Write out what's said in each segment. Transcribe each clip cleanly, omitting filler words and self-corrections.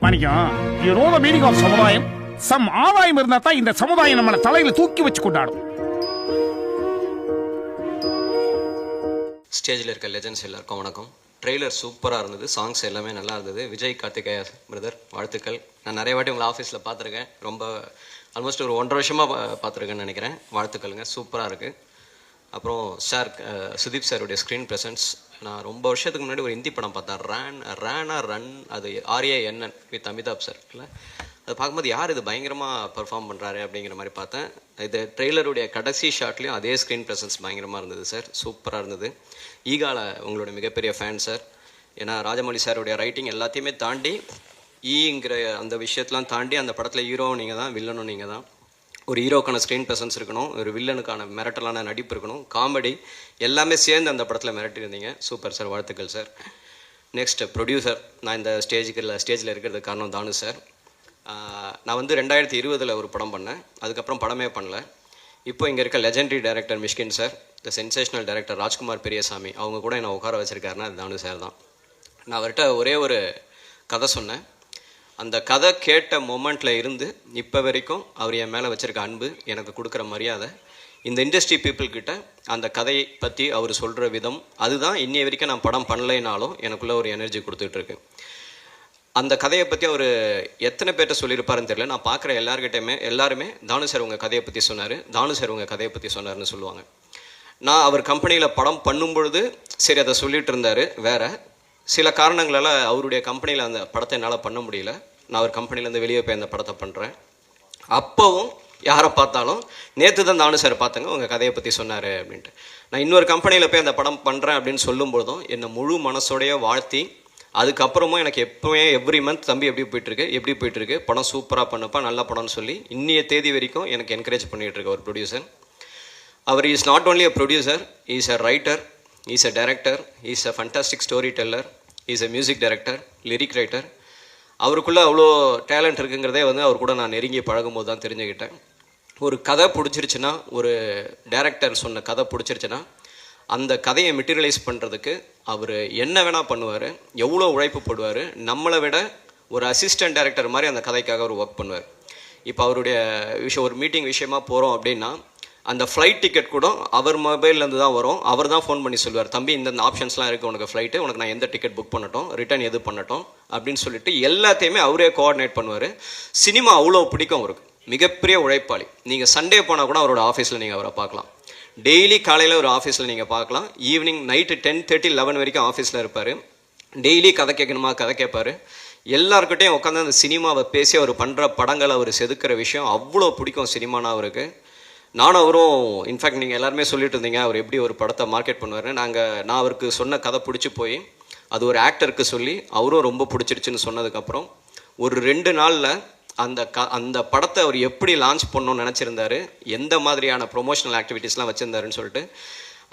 மணிக்கம், you know the meaning of சமுதாயம்? Some ஆதாயம் இருந்தா தான் இந்த சமுதாயம் நம்மளை தலையில தூக்கி வச்சு கொண்டாடும். ஸ்டேஜில் இருக்க லெஜண்ட்ஸ் எல்லாருக்கும் வணக்கம். ட்ரெய்லர் சூப்பராக இருந்தது, சாங்ஸ் எல்லாமே நல்லா இருந்தது. விஜய் கார்த்திகேயா பிரதர் வாழ்த்துக்கள். நான் நிறைய வாட்டி உங்களை ஆஃபீஸில் பார்த்துருக்கேன், ரொம்ப ஆல்மோஸ்ட் ஒரு 1.5 வருஷமாக பார்த்துருக்கேன்னு நினைக்கிறேன். வாழ்த்துக்களுங்க, சூப்பராக இருக்குது. அப்புறம் சார் சுதீப் சாருடைய ஸ்க்ரீன் ப்ரெசன்ஸ், நான் ரொம்ப வருஷத்துக்கு முன்னாடி ஒரு ஹிந்தி படம் பார்த்தேன், ரன், அது RANN வித் அமிதாப் சார் இல்லை, அது பார்க்கும்போது யார் இது பயங்கரமாக பெர்ஃபார்ம் பண்ணுறாரு அப்படிங்கிற மாதிரி பார்த்தேன். இது ட்ரெய்லருடைய கடைசி ஷாட்லேயும் அதே ஸ்க்ரீன் ப்ரெசன்ஸ் பயங்கரமாக இருந்தது சார், சூப்பராக இருந்தது. ஈகால உங்களோட மிகப்பெரிய ஃபேன் சார். ஏன்னா ராஜமௌழி சாருடைய ரைட்டிங் எல்லாத்தையுமே தாண்டி ஈங்கிற அந்த விஷயத்தெலாம் தாண்டி அந்த படத்தில் ஹீரோவும் நீங்கள் தான், வில்லனும் நீங்கள் தான். ஒரு ஹீரோக்கான ஸ்க்ரீன் ப்ரெசன்ஸ் இருக்கணும், ஒரு வில்லனுக்கான மிரட்டலான நடிப்பு இருக்கணும், காமெடி எல்லாமே சேர்ந்து அந்த படத்தில் மிரட்டியிருந்தீங்க. சூப்பர் சார், வாழ்த்துக்கள் சார். நெக்ஸ்ட் ப்ரொடியூசர், நான் இந்த ஸ்டேஜில் இருக்கிறதுக்கு காரணம் தானு சார். நான் வந்து 2020 ஒரு படம் பண்ணேன், அதுக்கப்புறம் படமே பண்ணல. இப்போ இங்கே இருக்க லெஜெண்டரி டைரக்டர் மிஷ்கின் சார், த சென்சேஷனல் டைரக்டர் ராஜ்குமார் பெரியசாமி, அவங்க கூட என்னை உட்கார வச்சுருக்காருன்னா அது தானு சார் தான். நான் அவர்கிட்ட ஒரே ஒரு கதை சொன்னேன். அந்த கதை கேட்ட மொமெண்ட்டில் இருந்து இப்போ வரைக்கும் அவர் என் மேலே வச்சுருக்க அன்பு, எனக்கு கொடுக்குற மரியாதை, இந்த இண்டஸ்ட்ரி பீப்புள்கிட்ட அந்த கதையை பற்றி அவர் சொல்கிற விதம், அதுதான் இன்னைய வரைக்கும் நான் படம் பண்ணலைனாலும் எனக்குள்ளே ஒரு எனர்ஜி கொடுத்துட்ருக்கு. அந்த கதையை பற்றி அவர் எத்தனை பேர்கிட்ட சொல்லியிருப்பாருன்னு தெரியல. நான் பார்க்குற எல்லாருமே தானு சார் உங்கள் கதையை பற்றி சொன்னார், தானு சார் உங்கள் கதையை பற்றி சொன்னார்னு சொல்லுவாங்க. நான் அவர் கம்பெனியில் படம் பண்ணும் பொழுது சரி அதை சொல்லிகிட்டு இருந்தார். வேறு சில காரணங்களால் அவருடைய கம்பெனியில் அந்த படத்தை என்னால் பண்ண முடியல. நான் அவர் கம்பெனிலேருந்து வெளியே போய் அந்த படத்தை பண்ணுறேன். அப்போவும் யாரை பார்த்தாலும் நேற்று தான் தானு சார் பார்த்தாங்க, உங்கள் கதையை பற்றி சொன்னார் அப்படின்ட்டு. நான் இன்னொரு கம்பெனியில் போய் அந்த படம் பண்ணுறேன் அப்படின்னு சொல்லும்பொழுதும் என்னை முழு மனசோடைய வாழ்த்தி, அதுக்கப்புறமும் எனக்கு எப்போவுமே எவ்ரி மந்த் தம்பி எப்படி போயிட்டுருக்கு, படம் சூப்பராக பண்ணப்பா, நல்ல படம்னு சொல்லி இன்னைய தேதி வரைக்கும் எனக்கு என்கரேஜ் பண்ணிகிட்டு இருக்க ஒரு ப்ரொடியூசர். அவர் is not only a producer, is a writer, is a director, is a fantastic story teller, is a music director, lyric writer. அவருக்குள்ளே அவ்வளோ டேலண்ட் இருக்குங்கிறதே வந்து அவர் கூட நான் நெருங்கி பழகும்போது தான் தெரிஞ்சுக்கிட்டேன். ஒரு கதை பிடிச்சிருச்சுன்னா, ஒரு டைரக்டர் சொன்ன கதை பிடிச்சிருச்சுன்னா அந்த கதையை மெட்டீரியலைஸ் பண்ணுறதுக்கு அவர் என்ன வேணால் பண்ணுவார், எவ்வளோ உழைப்பு போடுவார். நம்மளை விட ஒரு அசிஸ்டன்ட் டைரக்டர் மாதிரி அந்த கதைக்காக அவர் ஒர்க் பண்ணுவார். இப்போ அவருடைய ஒரு மீட்டிங் விஷயமா போகிறோம் அப்படின்னா அந்த ஃப்ளைட் டிக்கெட் கூட அவர் மொபைல்லேருந்து தான் வரும். அவர் தான் ஃபோன் பண்ணி சொல்லுவார், தம்பி இந்த ஆப்ஷன்ஸ்லாம் இருக்குது உனக்கு ஃப்ளைட்டு, உனக்கு நான் எந்த டிக்கெட் புக் பண்ணட்டும், ரிட்டர்ன் எது பண்ணட்டும் அப்படின்னு சொல்லிட்டு எல்லாத்தையுமே அவரே கோஆர்டினேட் பண்ணுவார். சினிமா அவ்வளோ பிடிக்கும் அவருக்கு, மிகப்பெரிய உழைப்பாளி. நீங்கள் சண்டே போனால் கூட அவரோட ஆஃபீஸில் நீங்கள் அவரை பார்க்கலாம். டெய்லி காலையில் ஒரு ஆஃபீஸில் நீங்கள் பார்க்கலாம், ஈவினிங் நைட்டு 10:30 11 வரைக்கும் ஆஃபீஸில் இருப்பார். டெய்லி கதை கேட்கணுமா கதை கேட்பார். எல்லாருக்கிட்டையும் உட்காந்து அந்த சினிமாவை பேசி அவர் பண்ணுற படங்களை அவர் செதுக்கிற விஷயம் அவ்வளோ பிடிக்கும் சினிமானா அவருக்கு. நானும் அவரும் இன்ஃபேக்ட் நீங்கள் எல்லாருமே சொல்லிட்டு இருந்தீங்க அவர் எப்படி ஒரு படத்தை மார்க்கெட் பண்ணுவார். நான் அவருக்கு சொன்ன கதை பிடிச்சி போய் அது ஒரு ஆக்டருக்கு சொல்லி அவரும் ரொம்ப பிடிச்சிருச்சுன்னு சொன்னதுக்கப்புறம் ஒரு 2 நாளில் அந்த படத்தை அவர் எப்படி லான்ச் பண்ணணும்னு நினச்சிருந்தாரு, எந்த மாதிரியான ப்ரொமோஷனல் ஆக்டிவிட்டீஸ்லாம் வச்சுருந்தாருன்னு சொல்லிட்டு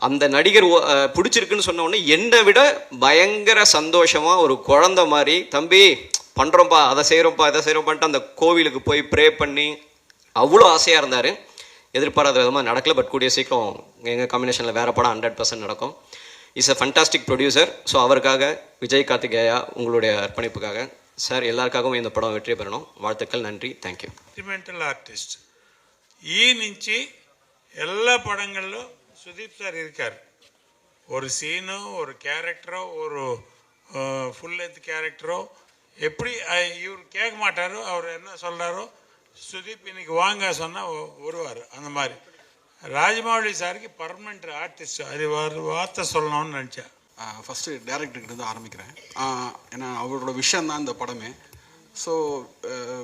அந்த நடிகர் பிடிச்சிருக்குன்னு சொன்ன உடனே என்னை விட பயங்கர சந்தோஷமாக ஒரு குழந்தை மாதிரி, தம்பி பண்ணுறோம்ப்பா, அதை செய்கிறோம்ப்பான்ட்டு அந்த கோவிலுக்கு போய் ப்ரே பண்ணி அவ்வளோ ஆசையாக இருந்தார். எதிர்பாராத விதமாக நடக்கல, பட் கூடிய சீக்கிரம் எங்கள் காம்பினேஷனில் வேறு படம் 100% நடக்கும். Is a fantastic producer. So அவருக்காக விஜய் கார்த்திகேயா உங்களுடைய அர்ப்பணிப்புக்காக சார் எல்லாருக்காகவும் இந்த படம் வெற்றி பெறணும். வாழ்த்துக்கள், நன்றி, தேங்க்யூ. సెంటిమెంటల్ ఆర్టిస్ట్ ఈ నుంచి எல்லா படங்களிலும் சுதீப் சார் இருக்கார். ஒரு சீனோ, ஒரு கேரக்டரோ, ஒரு ஃபுல் லென்த் கேரக்டரோ எப்படி இவர் கேட்க மாட்டாரோ, அவர் என்ன சொல்கிறாரோ சுதீப் இன்னைக்கு வாங்க சொன்னால் வருவார். அந்த மாதிரி ராஜமௌழி சாருக்கு பர்மனெண்ட் ஆர்டிஸ்ட், அது ஒரு வார்த்தை சொல்லணும்னு நினச்சேன். ஃபஸ்ட்டு டேரக்டர்கிட்ட ஆரம்பிக்கிறேன். ஏன்னா அவரோட விஷயம் தான் இந்த படமே. ஸோ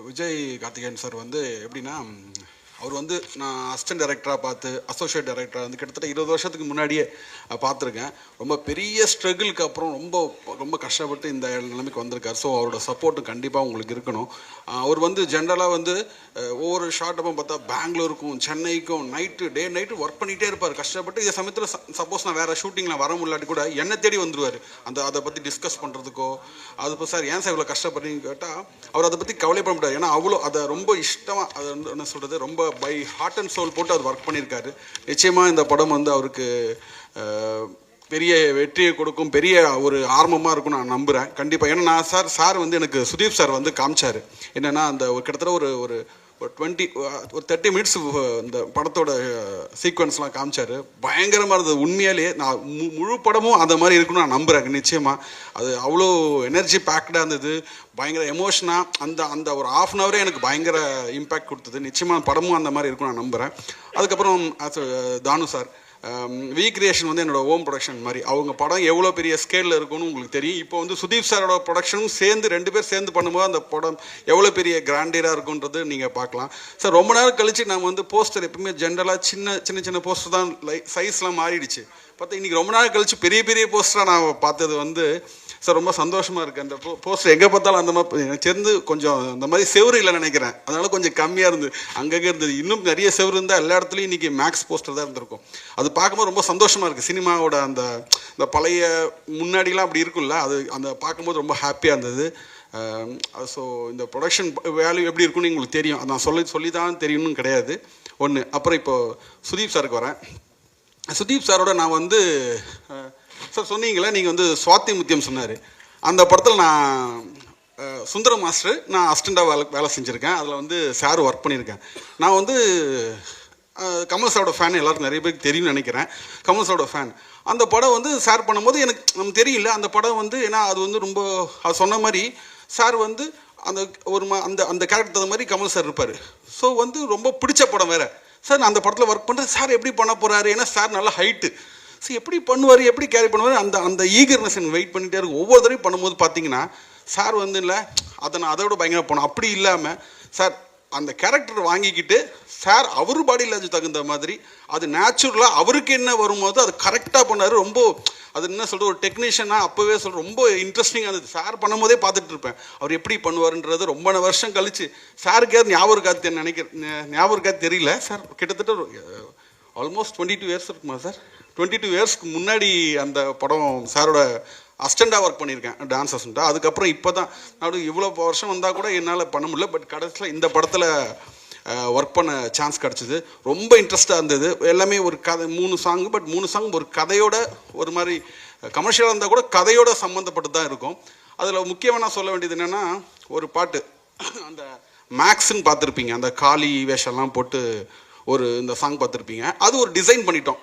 விஜய் கார்த்திகேயன் சார் வந்து எப்படின்னா, அவர் வந்து நான் அசிஸ்டன்ட் டைரக்டராக பார்த்து அசோசியேட் டைரக்டராக வந்து கிட்டத்தட்ட 20 வருஷத்துக்கு முன்னாடியே பார்த்துருக்கேன். ரொம்ப பெரிய ஸ்ட்ரகிளுக்கு அப்புறம் ரொம்ப கஷ்டப்பட்டு இந்த நிலைமைக்கு வந்திருக்கார். ஸோ அவரோட சப்போர்ட்டு கண்டிப்பாக உங்களுக்கு இருக்கணும். அவர் வந்து ஜென்ரலாக வந்து ஒவ்வொரு ஷார்ட் அப்போ பார்த்தா பெங்களூருக்கும் சென்னைக்கும் டே நைட்டு ஒர்க் பண்ணிகிட்டே இருப்பார் கஷ்டப்பட்டு. இந்த சமயத்தில் சப்போஸ் நான் வேறு ஷூட்டிங்கில் வர முடியாட்டி கூட என்னை தேடி வந்துடுவார் அதை பற்றி டிஸ்கஸ் பண்ணுறதுக்கோ. அது இப்போ சார் ஏன் சார் இவ்வளோ கஷ்டப்படுறீங்கன்னு கேட்டால் அவர் அதை பற்றி கவலைப்பட முடியாது. ஏன்னா அவ்வளோ அதை ரொம்ப இஷ்டமாக, அதை என்ன சொல்கிறது, ரொம்ப பை ஹார்ட் அண்ட் சோல் போட்டு அவர் ஒர்க் பண்ணியிருக்காரு. நிச்சயமாக இந்த படம் வந்து அவருக்கு பெரிய வெற்றியை கொடுக்கும், பெரிய ஒரு ஆர்வமாக இருக்கும் நான் நம்புகிறேன் கண்டிப்பாக. ஏன்னா நான் சார் வந்து எனக்கு சுதீப் சார் வந்து காமிச்சார் என்னென்னா அந்த கிட்டத்தட்ட ஒரு 30 மினிட்ஸ் இந்த படத்தோட சீக்வன்ஸ்லாம் காமிச்சார். பயங்கரமாக இருந்தது உண்மையாலேயே. நான் முழு படமும் அந்த மாதிரி இருக்குன்னு நான் நம்புகிறேன் நிச்சயமாக. அது அவ்வளோ எனர்ஜி பேக்டாக இருந்தது, பயங்கர எமோஷனாக. அந்த ஒரு ½ அன் ஹவரே எனக்கு பயங்கர இம்பேக்ட் கொடுத்தது. நிச்சயமாக படமும் அந்த மாதிரி இருக்குன்னு நான் நம்புகிறேன். அதுக்கப்புறம் தானு சார் வி கிரியேஷன் வந்து என்னோட ஹோம் ப்ரொடக்ஷன் மாதிரி. அவங்க படம் எவ்வளோ பெரிய ஸ்கேலில் இருக்குன்னு உங்களுக்கு தெரியும். இப்போ வந்து சுதீப் சாரோட ப்ரொடக்ஷனும் சேர்ந்து 2 பேர் சேர்ந்து பண்ணும்போது அந்த படம் எவ்வளோ பெரிய கிராண்டியராக இருக்குன்றது நீங்கள் பார்க்கலாம். சார் ரொம்ப நேரம் கழித்து நம்ம வந்து போஸ்டர் எப்பவுமே ஜென்ரலாக சின்ன போஸ்டர் தான் சைஸ்லாம் மாறிடுச்சு. பார்த்தா இன்றைக்கி ரொம்ப நேரம் கழித்து பெரிய போஸ்டராக நான் பார்த்தது வந்து சார் ரொம்ப சந்தோஷமாக இருக்குது. அந்த போஸ்டர் எங்கே பார்த்தாலும் அந்த மாதிரி எனக்கு சேர்ந்து கொஞ்சம் இந்த மாதிரி செவரு இல்லை நினைக்கிறேன், அதனால கொஞ்சம் கம்மியாக இருந்தது, அங்கங்கே இருந்தது. இன்னும் நிறைய செவரு இருந்தால் எல்லா இடத்துலையும் இன்றைக்கி மேக்ஸ் போஸ்டர் தான் இருந்திருக்கும். அது பார்க்கும்போது ரொம்ப சந்தோஷமாக இருக்குது. சினிமாவோட அந்த பழைய முன்னாடிலாம் அப்படி இருக்குல்ல, அது அந்த பார்க்கும்போது ரொம்ப ஹாப்பியாக இருந்தது. ஸோ இந்த ப்ரொடக்ஷன் வேல்யூ எப்படி இருக்குன்னு உங்களுக்கு தெரியும், அது நான் சொல்லி தான் தெரியணும்னு கிடையாது ஒன்று. அப்புறம் இப்போது சுதீப் சாருக்கு வரேன். சுதீப் சாரோட நான் வந்து சார் சொன்னீங்களே, நீங்கள் வந்து சுவாதி முத்தியம் சொன்னார். அந்த படத்தில் நான் சுந்தரம் மாஸ்டர் நான் அசிஸ்டண்ட்டாக வேலை செஞ்சுருக்கேன். அதில் வந்து சார் ஒர்க் பண்ணியிருக்கேன். நான் வந்து கமல் சாரோட ஃபேன், எல்லாருக்கும் நிறைய பேருக்கு தெரியும்னு நினைக்கிறேன். கமல் சாரோட ஃபேன். அந்த படம் வந்து சார் பண்ணும்போது நமக்கு தெரியல அந்த படம் வந்து, ஏன்னா அது வந்து ரொம்ப அது சொன்ன மாதிரி சார் வந்து அந்த அந்த கேரக்டர் தகுந்த மாதிரி கமல் சார் இருப்பார். ஸோ வந்து ரொம்ப பிடிச்ச படம் வேறு. சார் நான் அந்த படத்தில் ஒர்க் பண்ணுறேன், சார் எப்படி பண்ண போகிறாரு, ஏன்னா சார் நல்லா ஹைட்டு, ஸோ எப்படி பண்ணுவார், எப்படி கேரி பண்ணுவார், அந்த ஈகர்னஸ் எனக்கு வெயிட் பண்ணிகிட்டே இருக்கும். ஒவ்வொரு தடவையும் பண்ணும்போது பார்த்தீங்கன்னா சார் வந்து இல்லை நான் அதோட பயங்கர போனோம். அப்படி இல்லாமல் சார் அந்த கேரக்டர் வாங்கிக்கிட்டு சார் அவர் பாடி லாங்குவேஜ் தகுந்த மாதிரி அது நேச்சுரலாக அவருக்கு என்ன வரும்போது அது கரெக்டாக பண்ணார். ரொம்ப அது என்ன சொல்கிறது, ஒரு டெக்னீஷியனாக அப்போவே சொல்கிறேன் ரொம்ப இன்ட்ரெஸ்டிங்காக இருந்தது. சார் பண்ணும்போதே பார்த்துட்டு இருப்பேன் அவர் எப்படி பண்ணுவார்ன்றது. ரொம்ப வருஷம் கழிச்சு சாருக்கு ஞாபகம் இருக்காது தெரியல. சார் கிட்டத்தட்ட ஆல்மோஸ்ட் 22 இயர்ஸ் இருக்குமா சார், 22 இயர்ஸ்க்கு முன்னாடி அந்த படம் சாரோட அசிஸ்டண்ட்டாக ஒர்க் பண்ணியிருக்கேன், டான்ஸ் அசிஸ்டண்ட்டாக. அதுக்கப்புறம் இப்போ தான் நான் இவ்வளோ வருஷம் வந்தால் கூட என்னால் பண்ண முடியல. பட் கடைசியில் இந்த படத்தில் ஒர்க் பண்ண சான்ஸ் கிடச்சிது. ரொம்ப இன்ட்ரெஸ்ட்டாக இருந்தது. எல்லாமே ஒரு கதை 3 சாங், பட் 3 சாங் ஒரு கதையோட ஒரு மாதிரி கமர்ஷியலாக இருந்தால் கூட கதையோட சம்மந்தப்பட்டு தான் இருக்கும். அதில் முக்கியமாக நான் சொல்ல வேண்டியது என்னென்னா, ஒரு பாட்டு அந்த மேக்ஸ்ன்னு பார்த்துருப்பீங்க, அந்த காளி வேஷம்லாம் போட்டு இந்த சாங் பார்த்துருப்பீங்க. அது ஒரு டிசைன் பண்ணிட்டோம்.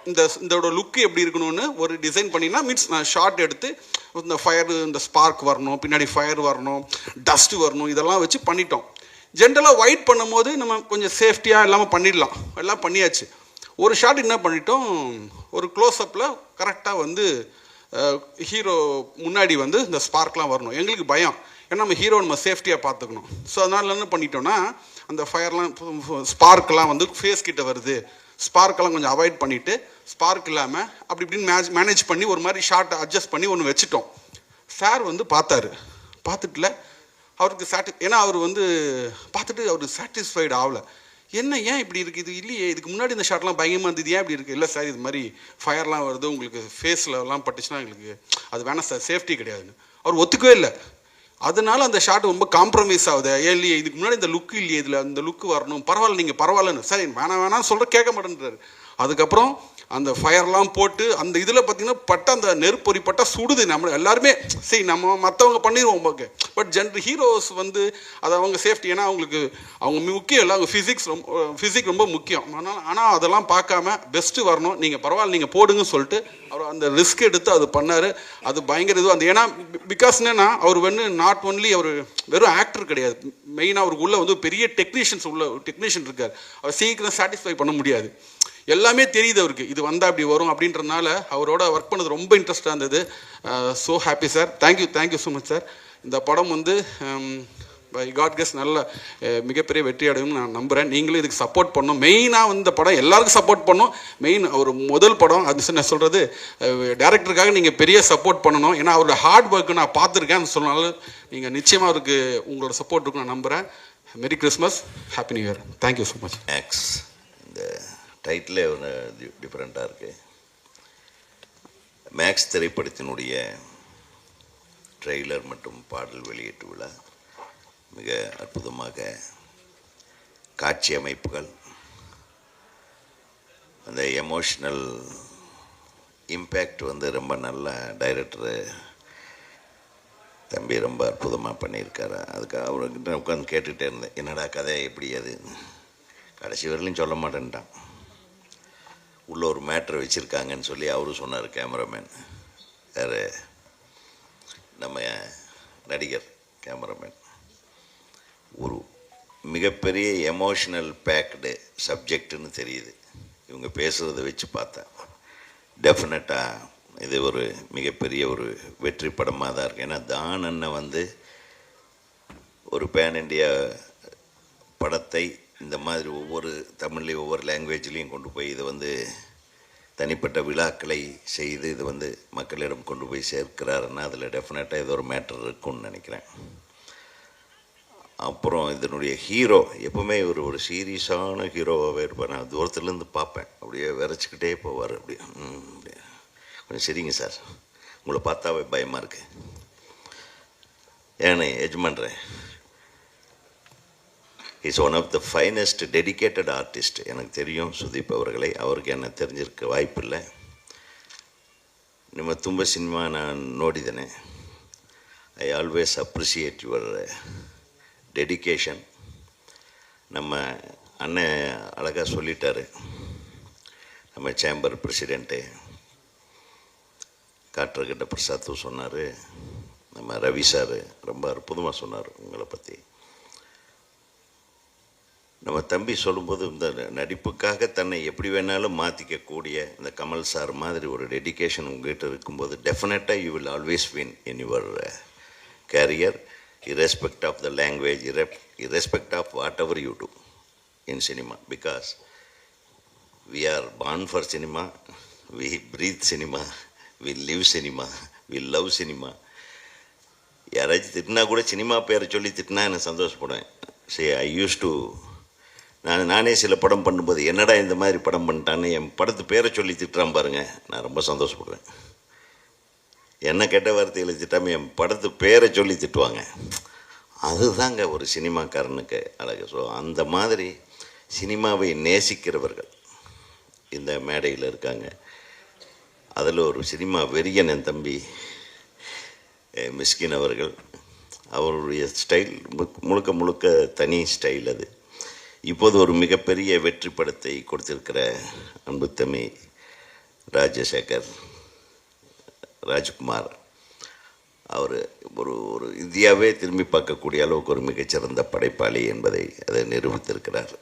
இதோட லுக்கு எப்படி இருக்கணும்னு ஒரு டிசைன் பண்ணினா மீன்ஸ் நான் ஷார்ட் எடுத்து இந்த ஃபயர், இந்த ஸ்பார்க் வரணும், பின்னாடி ஃபயர் வரணும், டஸ்ட்டு வரணும், இதெல்லாம் வச்சு பண்ணிட்டோம். ஜென்ரலாக ஒயிட் பண்ணும்போது நம்ம கொஞ்சம் சேஃப்டியாக இல்லாமல் பண்ணிடலாம், எல்லாம் பண்ணியாச்சு. ஒரு ஷாட் என்ன பண்ணிட்டோம், ஒரு க்ளோஸ்அப்பில் கரெக்டாக வந்து ஹீரோ முன்னாடி வந்து இந்த ஸ்பார்க்லாம் வரணும். எங்களுக்கு பயம், ஏன்னா நம்ம ஹீரோ நம்ம சேஃப்டியாக பார்த்துக்கணும். ஸோ அதனால என்ன பண்ணிட்டோன்னா அந்த ஃபயர்லாம் ஸ்பார்க்கெலாம் வந்து ஃபேஸ் கிட்ட வருது, ஸ்பார்க்கெல்லாம் கொஞ்சம் அவாய்ட் பண்ணிவிட்டு ஸ்பார்க் இல்லாமல் அப்படி இப்படின்னு மேனேஜ் பண்ணி ஒரு மாதிரி ஷார்ட்டை அட்ஜஸ்ட் பண்ணி ஒன்று வச்சுட்டோம். சார் வந்து பார்த்துட்டுல அவருக்கு ஏன்னா அவர் வந்து பார்த்துட்டு அவர் சாட்டிஸ்ஃபைடு ஆகலை. ஏன் இப்படி இருக்குது, இது இல்லையே, இதுக்கு முன்னாடி இந்த ஷார்ட்லாம் பயங்கரமாக இருந்தது, ஏன் இப்படி இருக்குது. இல்லை சார் இது மாதிரி ஃபயர்லாம் வருது, உங்களுக்கு ஃபேஸ்லலாம் பட்டுச்சுன்னா எங்களுக்கு அது வேணாம் சார், சேஃப்டி கிடையாதுன்னு அவர் ஒத்துக்கவே இல்லை. அதனால அந்த ஷாட் ரொம்ப காம்ப்ரமைஸ் ஆகுது. இல்லையே இதுக்கு முன்னாடி இந்த லுக்கு இல்லையே, இதில் அந்த லுக்கு வரணும், பரவாயில்ல நீங்கள் பரவாயில்லன்னு. சரி வேணாம் சொல்கிற கேட்க மாட்டேன்றாரு. அதுக்கப்புறம் அந்த ஃபயர்லாம் போட்டு அந்த இதில் பார்த்தீங்கன்னா அந்த நெருப்பொறி பட்டால் சுடுது. நம்ம எல்லாருமே சரி நம்ம மற்றவங்க பண்ணிடுவோம் ஓகே, பட் ஹீரோஸ் வந்து அது அவங்க சேஃப்டி, ஏன்னா அவங்க முக்கியம் இல்லை, அவங்க ஃபிசிக் ரொம்ப முக்கியம். ஆனால் அதெல்லாம் பார்க்காம பெஸ்ட்டு வரணும், நீங்கள் பரவாயில்ல நீங்கள் போடுங்கன்னு சொல்லிட்டு அவர் அந்த ரிஸ்க் எடுத்து அது பண்ணார். அது பயங்கர இது அந்த, ஏன்னா பிகாஸ் என்னன்னா அவர் வந்து நாட் ஒன்லி அவர் வெறும் ஆக்டர் கிடையாது, மெயினாக அவருக்கு உள்ள வந்து பெரிய டெக்னீஷியன் இருக்கார். அவர் சீக்கிரம் சாட்டிஸ்ஃபை பண்ண முடியாது, எல்லாமே தெரியுது அவருக்கு, இது வந்தால் அப்படி வரும் அப்படின்றனால அவரோட ஒர்க் பண்ணது ரொம்ப இன்ட்ரெஸ்டாக இருந்தது. So happy sir, thank you so much sir. இந்த படம் வந்து பை காட் கெஸ் நல்ல மிகப்பெரிய வெற்றி அடையும் நான் நம்புகிறேன். நீங்களும் இதுக்கு சப்போர்ட் பண்ணணும். மெயினாக இந்த படம் எல்லாருக்கும் சப்போர்ட் பண்ணணும். மெயின் ஒரு முதல் படம், அது நான் சொல்கிறது டேரக்டருக்காக நீங்கள் பெரிய சப்போர்ட் பண்ணணும். ஏன்னா அவரோட ஹார்ட் ஒர்க்கு நான் பார்த்துருக்கேன், சொன்னாலும் நீங்கள் நிச்சயமாக அவருக்கு உங்களோட சப்போர்ட் இருக்குன்னு நான் நம்புகிறேன். மெரி Christmas, happy new year, thank you so much. இந்த டைட்டிலே ஒன்று டிஃப்ரெண்ட்டாக இருக்குது. மேக்ஸ் திரைப்படத்தினுடைய ட்ரெய்லர் மற்றும் பாடல் வெளியீட்டு விழா மிக அற்புதமாக காட்சி அமைப்புகள், அந்த எமோஷ்னல் இம்பேக்ட் வந்து ரொம்ப நல்ல டைரக்டரு தம்பி ரொம்ப அற்புதமாக பண்ணியிருக்காரு. அதுக்கு அவர்கிட்ட உட்காந்து கேட்டுகிட்டே இருந்தேன், என்னடா கதை எப்படி அது, கடைசி வரலையும் சொல்ல மாட்டேன்ட்டான். உள்ள ஒரு மேட்ரு வச்சுருக்காங்கன்னு சொல்லி அவரும் சொன்னார், கேமராமேன் வேறு நம்ம நடிகர் கேமராமேன். ஒரு மிகப்பெரிய எமோஷ்னல் பேக்டு சப்ஜெக்டுன்னு தெரியுது இவங்க பேசுகிறத வச்சு பார்த்தேன். டெஃபினட்டாக இது ஒரு மிகப்பெரிய ஒரு வெற்றி படமாக தான் இருக்குது. ஏன்னா தான் அண்ணன் வந்து ஒரு பேன் இண்டியா படத்தை இந்த மாதிரி ஒவ்வொரு தமிழ்லேயும் ஒவ்வொரு லாங்குவேஜ்லேயும் கொண்டு போய் இதை வந்து தனிப்பட்ட விழாக்களை செய்து இது வந்து மக்களிடம் கொண்டு போய் சேர்க்கிறாருன்னா அதில் டெஃபினட்டாக இது ஒரு மேட்டர் இருக்குன்னு நினைக்கிறேன். அப்புறம் இதனுடைய ஹீரோ எப்போவுமே ஒரு சீரியஸான ஹீரோவாகவே இருப்பார். நான் தூரத்துலேருந்து பார்ப்பேன், அப்படியே விரைச்சிக்கிட்டே போவார். அப்படியே கொஞ்சம் சரிங்க சார், உங்களை பார்த்தாவே பயமாக இருக்கு. ஏன்னு எஜமான்றேன், is one of the finest dedicated artist. எனக்கு தெரியும் சுதீப் அவர்களை, அவருக்கு என்ன தெரிஞ்சிருக்க வாய்ப்பில்லை. ನಿಮ್ಮ ತುಂಬ ಸಿನಿಮಾ ನಾನು ನೋಡಿದ್ದೇನೆ. I always appreciate your dedication. நம்ம அண்ணன் அழகாக சொல்லிட்டார், நம்ம சேம்பர் பிரசிடெண்ட்டு காற்றகிட்ட பிரசாத்தும் சொன்னார், நம்ம ரவி சார் ரொம்ப அற்புதமாக சொன்னார் உங்களை பற்றி. நம்ம தம்பி சொல்லும்போது இந்த நடிப்புக்காக தன்னை எப்படி வேணாலும் மாற்றிக்கக்கூடிய இந்த கமல் சார் மாதிரி ஒரு டெடிக்கேஷன் உங்கள்கிட்ட இருக்கும்போது டெஃபினட்டாக you will always win in your career, irrespective of the language, irrespective of whatever you do in cinema, because we are born for cinema, we breathe cinema, we live cinema, we love cinema. யாராச்சும் திட்டினா கூட cinema பேரை சொல்லி திட்டினா எனக்கு சந்தோஷப்படுவேன். சரி, ஐ use to நானே சில படம் பண்ணும்போது என்னடா இந்த மாதிரி படம் பண்ணிட்டான்னு என் படத்து பேரை சொல்லி திட்டுறான் பாருங்க, நான் ரொம்ப சந்தோஷப்படுவேன். என்ன கெட்ட வார்த்தையில் திட்டாமல் என் படத்து பேரை சொல்லி திட்டுவாங்க. அதுதாங்க ஒரு சினிமாக்காரனுக்கு அழகு. ஸோ அந்த மாதிரி சினிமாவை நேசிக்கிறவர்கள் இந்த மேடையில் இருக்காங்க. அதில் ஒரு சினிமா வெறியன் என் தம்பி மிஸ்கின் அவர்கள். அவருடைய ஸ்டைல் முழுக்க முழுக்க தனி ஸ்டைல். அது இப்போது ஒரு மிகப்பெரிய வெற்றி படத்தை கொடுத்திருக்கிற அன்பு தம்பி ராஜசேகர் ராஜ்குமார், அவர் ஒரு இந்தியாவே திரும்பி பார்க்கக்கூடிய அளவுக்கு ஒரு மிகச்சிறந்த படைப்பாளி என்பதை அதை நிரூபித்திருக்கிறார்.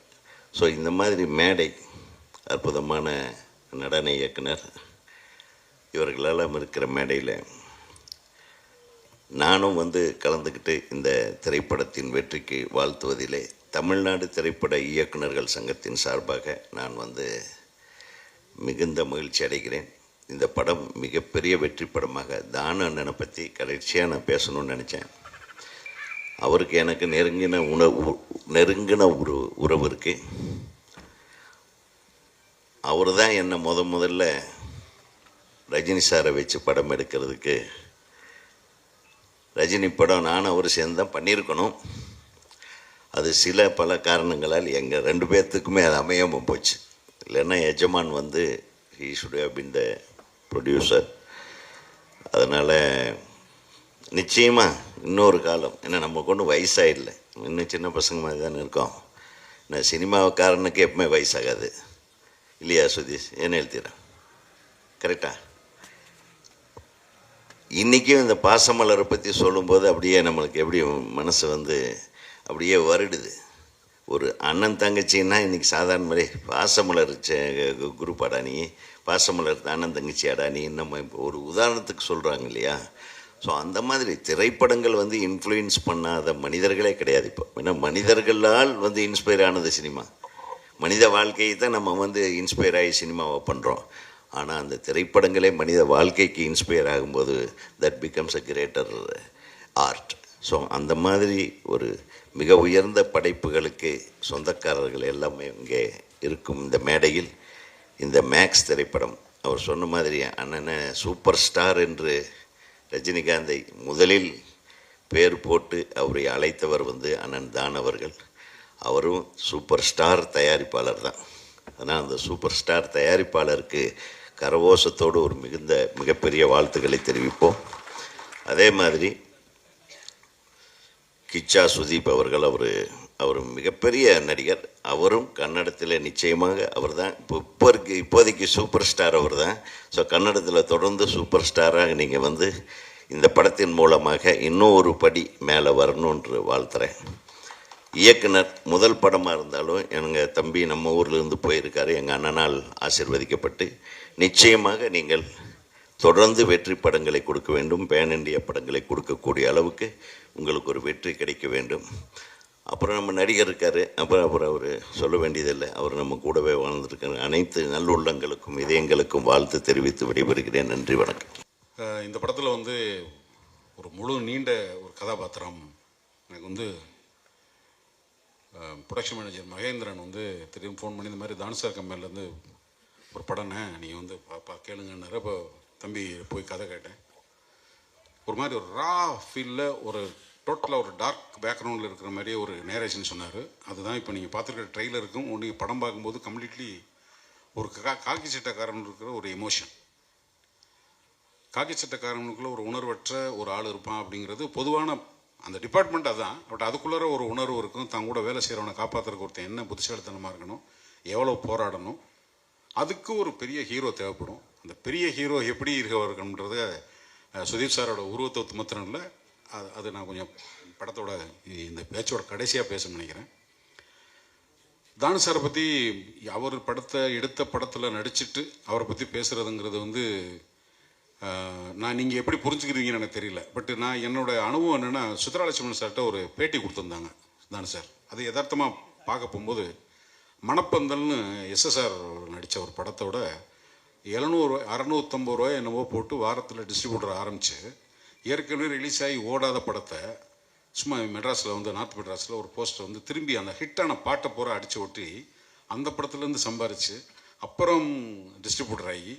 ஸோ இந்த மாதிரி மேடை, அற்புதமான நடன இயக்குனர், இவர்களெல்லாம் இருக்கிற மேடையில் நானும் வந்து கலந்துக்கிட்டு இந்த திரைப்படத்தின் வெற்றிக்கு வாழ்த்துவதிலே தமிழ்நாடு திரைப்பட இயக்குநர்கள் சங்கத்தின் சார்பாக நான் வந்து மிகுந்த மகிழ்ச்சி அடைகிறேன். இந்த படம் மிகப்பெரிய வெற்றி படமாக தான அண்ணனை பற்றி கடைசியாக நான் பேசணும்னு நினச்சேன். அவருக்கு எனக்கு நெருங்கின உறவு இருக்குது. அவர் தான் என்னை முதல்ல ரஜினி சாரை வச்சு படம் எடுக்கிறதுக்கு, ரஜினி படம் நானும் அவர் சேர்ந்து தான் பண்ணியிருக்கணும். அது சில பல காரணங்களால் எங்கள் 2 பேர்த்துக்குமே அது அமையாமல் போச்சு. இல்லைன்னா எஜமான் வந்து he should have been the producer. அதனால் நிச்சயமாக இன்னொரு காலம், ஏன்னா நம்ம கொண்டு வயசாகிடல, இன்னும் சின்ன பசங்க மாதிரி தானே இருக்கோம். நான் சினிமாக்காரனுக்கு எப்பவுமே வயசாகாது இல்லையா சுதீஷ்? என்ன எழுத்திடுறேன் கரெக்டாக? இன்றைக்கும் இந்த பாசமலரை பற்றி சொல்லும்போது அப்படியே நம்மளுக்கு எப்படி மனசு வந்து அப்படியே வருடுது. ஒரு அண்ணன் தங்கச்சின்னா இன்றைக்கி சாதாரண மாதிரி பாசமலர் குரூப் ஆடா நீ, பாசமலர் அண்ணன் தங்கச்சி ஆடா நீ, நம்ம இப்போ ஒரு உதாரணத்துக்கு சொல்கிறாங்க இல்லையா? ஸோ அந்த மாதிரி திரைப்படங்கள் வந்து இன்ஃப்ளூயன்ஸ் பண்ணாத மனிதர்களே கிடையாது இப்போ. ஏன்னா மனிதர்களால் வந்து இன்ஸ்பயர் ஆனது சினிமா. மனித வாழ்க்கையை தான் நம்ம வந்து இன்ஸ்பயர் ஆகி சினிமாவை பண்ணுறோம். ஆனால் அந்த திரைப்படங்களே மனித வாழ்க்கைக்கு இன்ஸ்பயர் ஆகும்போது that becomes a greater art. So அந்த மாதிரி ஒரு மிக உயர்ந்த படைப்புகளுக்கு சொந்தக்காரர்கள் எல்லாமே இங்கே இருக்கும் இந்த மேடையில். இந்த மேக்ஸ் திரைப்படம் அவர் சொன்ன மாதிரி அண்ணனை சூப்பர் ஸ்டார் என்று ரஜினிகாந்தை முதலில் பேர் போட்டு அவரை அழைத்தவர் வந்து அண்ணன் தான் அவர்கள். அவரும் சூப்பர் ஸ்டார் தயாரிப்பாளர் தான். ஆனால் அந்த சூப்பர் ஸ்டார் தயாரிப்பாளருக்கு கரவோசத்தோடு ஒரு மிகப்பெரிய வாழ்த்துக்களை தெரிவிப்போம். அதே மாதிரி கிச்சா சுதீப் அவர்கள் அவர் மிகப்பெரிய நடிகர். அவரும் கன்னடத்தில் நிச்சயமாக அவர் தான் இப்போதைக்கு சூப்பர் ஸ்டார் அவர் தான். ஸோ கன்னடத்தில் தொடர்ந்து சூப்பர் ஸ்டாராக நீங்கள் வந்து இந்த படத்தின் மூலமாக இன்னும் ஒரு படி மேலே வரணுன்று வாழ்த்துறேன். இயக்குனர் முதல் படமாக இருந்தாலும் எங்கள் தம்பி நம்ம ஊர்லேருந்து போயிருக்காரு, எங்கள் அண்ணனால் ஆசீர்வதிக்கப்பட்டு. நிச்சயமாக நீங்கள் தொடர்ந்து வெற்றி படங்களை கொடுக்க வேண்டும், பேன் இண்டியா படங்களை கொடுக்கக்கூடிய அளவுக்கு உங்களுக்கு ஒரு வெற்றி கிடைக்க வேண்டும். அப்புறம் நம்ம நடிகர் இருக்கார், அப்புறம் அவர் சொல்ல வேண்டியதில்லை, அவர் நம்ம கூடவே வாழ்ந்துருக்காரு. அனைத்து நல்லுள்ளங்களுக்கும் இதயங்களுக்கும் வாழ்த்து தெரிவித்து விடைபெறுகிறேன். நன்றி, வணக்கம். இந்த படத்தில் வந்து ஒரு முழு நீண்ட ஒரு கதாபாத்திரம். எனக்கு வந்து ப்ரொடக்ஷன் மேனேஜர் மகேந்திரன் வந்து திடீர்னு ஃபோன் பண்ணி இந்த மாதிரி தானுசார் கம்பெனிலேருந்து ஒரு படம்னே நீங்கள் வந்து கேளுங்கன்னாரு. அப்போ தம்பி போய் கதை கேட்டேன். ஒரு மாதிரி ஒரு ரா ஃபீலில் ஒரு டோட்டலாக ஒரு டார்க் பேக்ரவுண்டில் இருக்கிற மாதிரியே ஒரு நேரேஷன் சொன்னார். அதுதான் இப்போ நீங்கள் பார்த்துருக்கிற ட்ரெய்லருக்கும் நீங்கள் படம் பார்க்கும்போது கம்ப்ளீட்லி ஒரு காக்கி சட்டக்காரன் இருக்கிற ஒரு எமோஷன். காக்கி சட்டக்காரனுக்குள்ளே ஒரு உணர்வற்ற ஒரு ஆள் இருப்பான் அப்படிங்கிறது பொதுவான அந்த டிபார்ட்மெண்ட் அதுதான். பட் அதுக்குள்ளார ஒரு உணர்வு இருக்கும். தான் கூட வேலை செய்கிறவனை காப்பாற்றுறதுக்கு ஒருத்தன் என்ன புத்திசாலித்தனமாக இருக்கணும், எவ்வளோ போராடணும், அதுக்கு ஒரு பெரிய ஹீரோ தேவைப்படும். அந்த பெரிய ஹீரோ எப்படி இருக்கணுன்றத சுதீப் சாரோட உருவத்தை மாத்திரம் இல்லை, அது நான் கொஞ்சம் படத்தோட இந்த பேச்சோட கடைசியாக பேச நினைக்கிறேன். தானு சாரை பற்றி அவர் எடுத்த படத்தில் நடிச்சுட்டு அவரை பற்றி பேசுகிறதுங்கிறது வந்து நான் நீங்கள் எப்படி புரிஞ்சுக்கிறீங்கன்னு எனக்கு தெரியல. பட் நான் என்னோடய அனுபவம் என்னென்னா, சுந்தரலட்சுமணன் சார்கிட்ட ஒரு பேட்டி கொடுத்துருந்தாங்க தானு சார். அது யதார்த்தமாக பார்க்க போகும்போது மணப்பந்தல்னு எஸ்எஸ்ஆர் நடித்த ஒரு படத்தோட 650 ரூபாய் என்னவோ போட்டு வாரத்தில் டிஸ்ட்ரிபியூட்டர் ஆரம்பித்து ஏற்கனவே ரிலீஸ் ஆகி ஓடாத படத்தை சும்மா மெட்ராஸில் வந்து நார்த் மெட்ராஸில் ஒரு போஸ்டர் வந்து திரும்பி அந்த ஹிட்டான பாட்டை பூரா அடித்து ஒட்டி அந்த படத்துலேருந்து சம்பாரித்து அப்புறம் டிஸ்ட்ரிபியூட்டர் ஆகி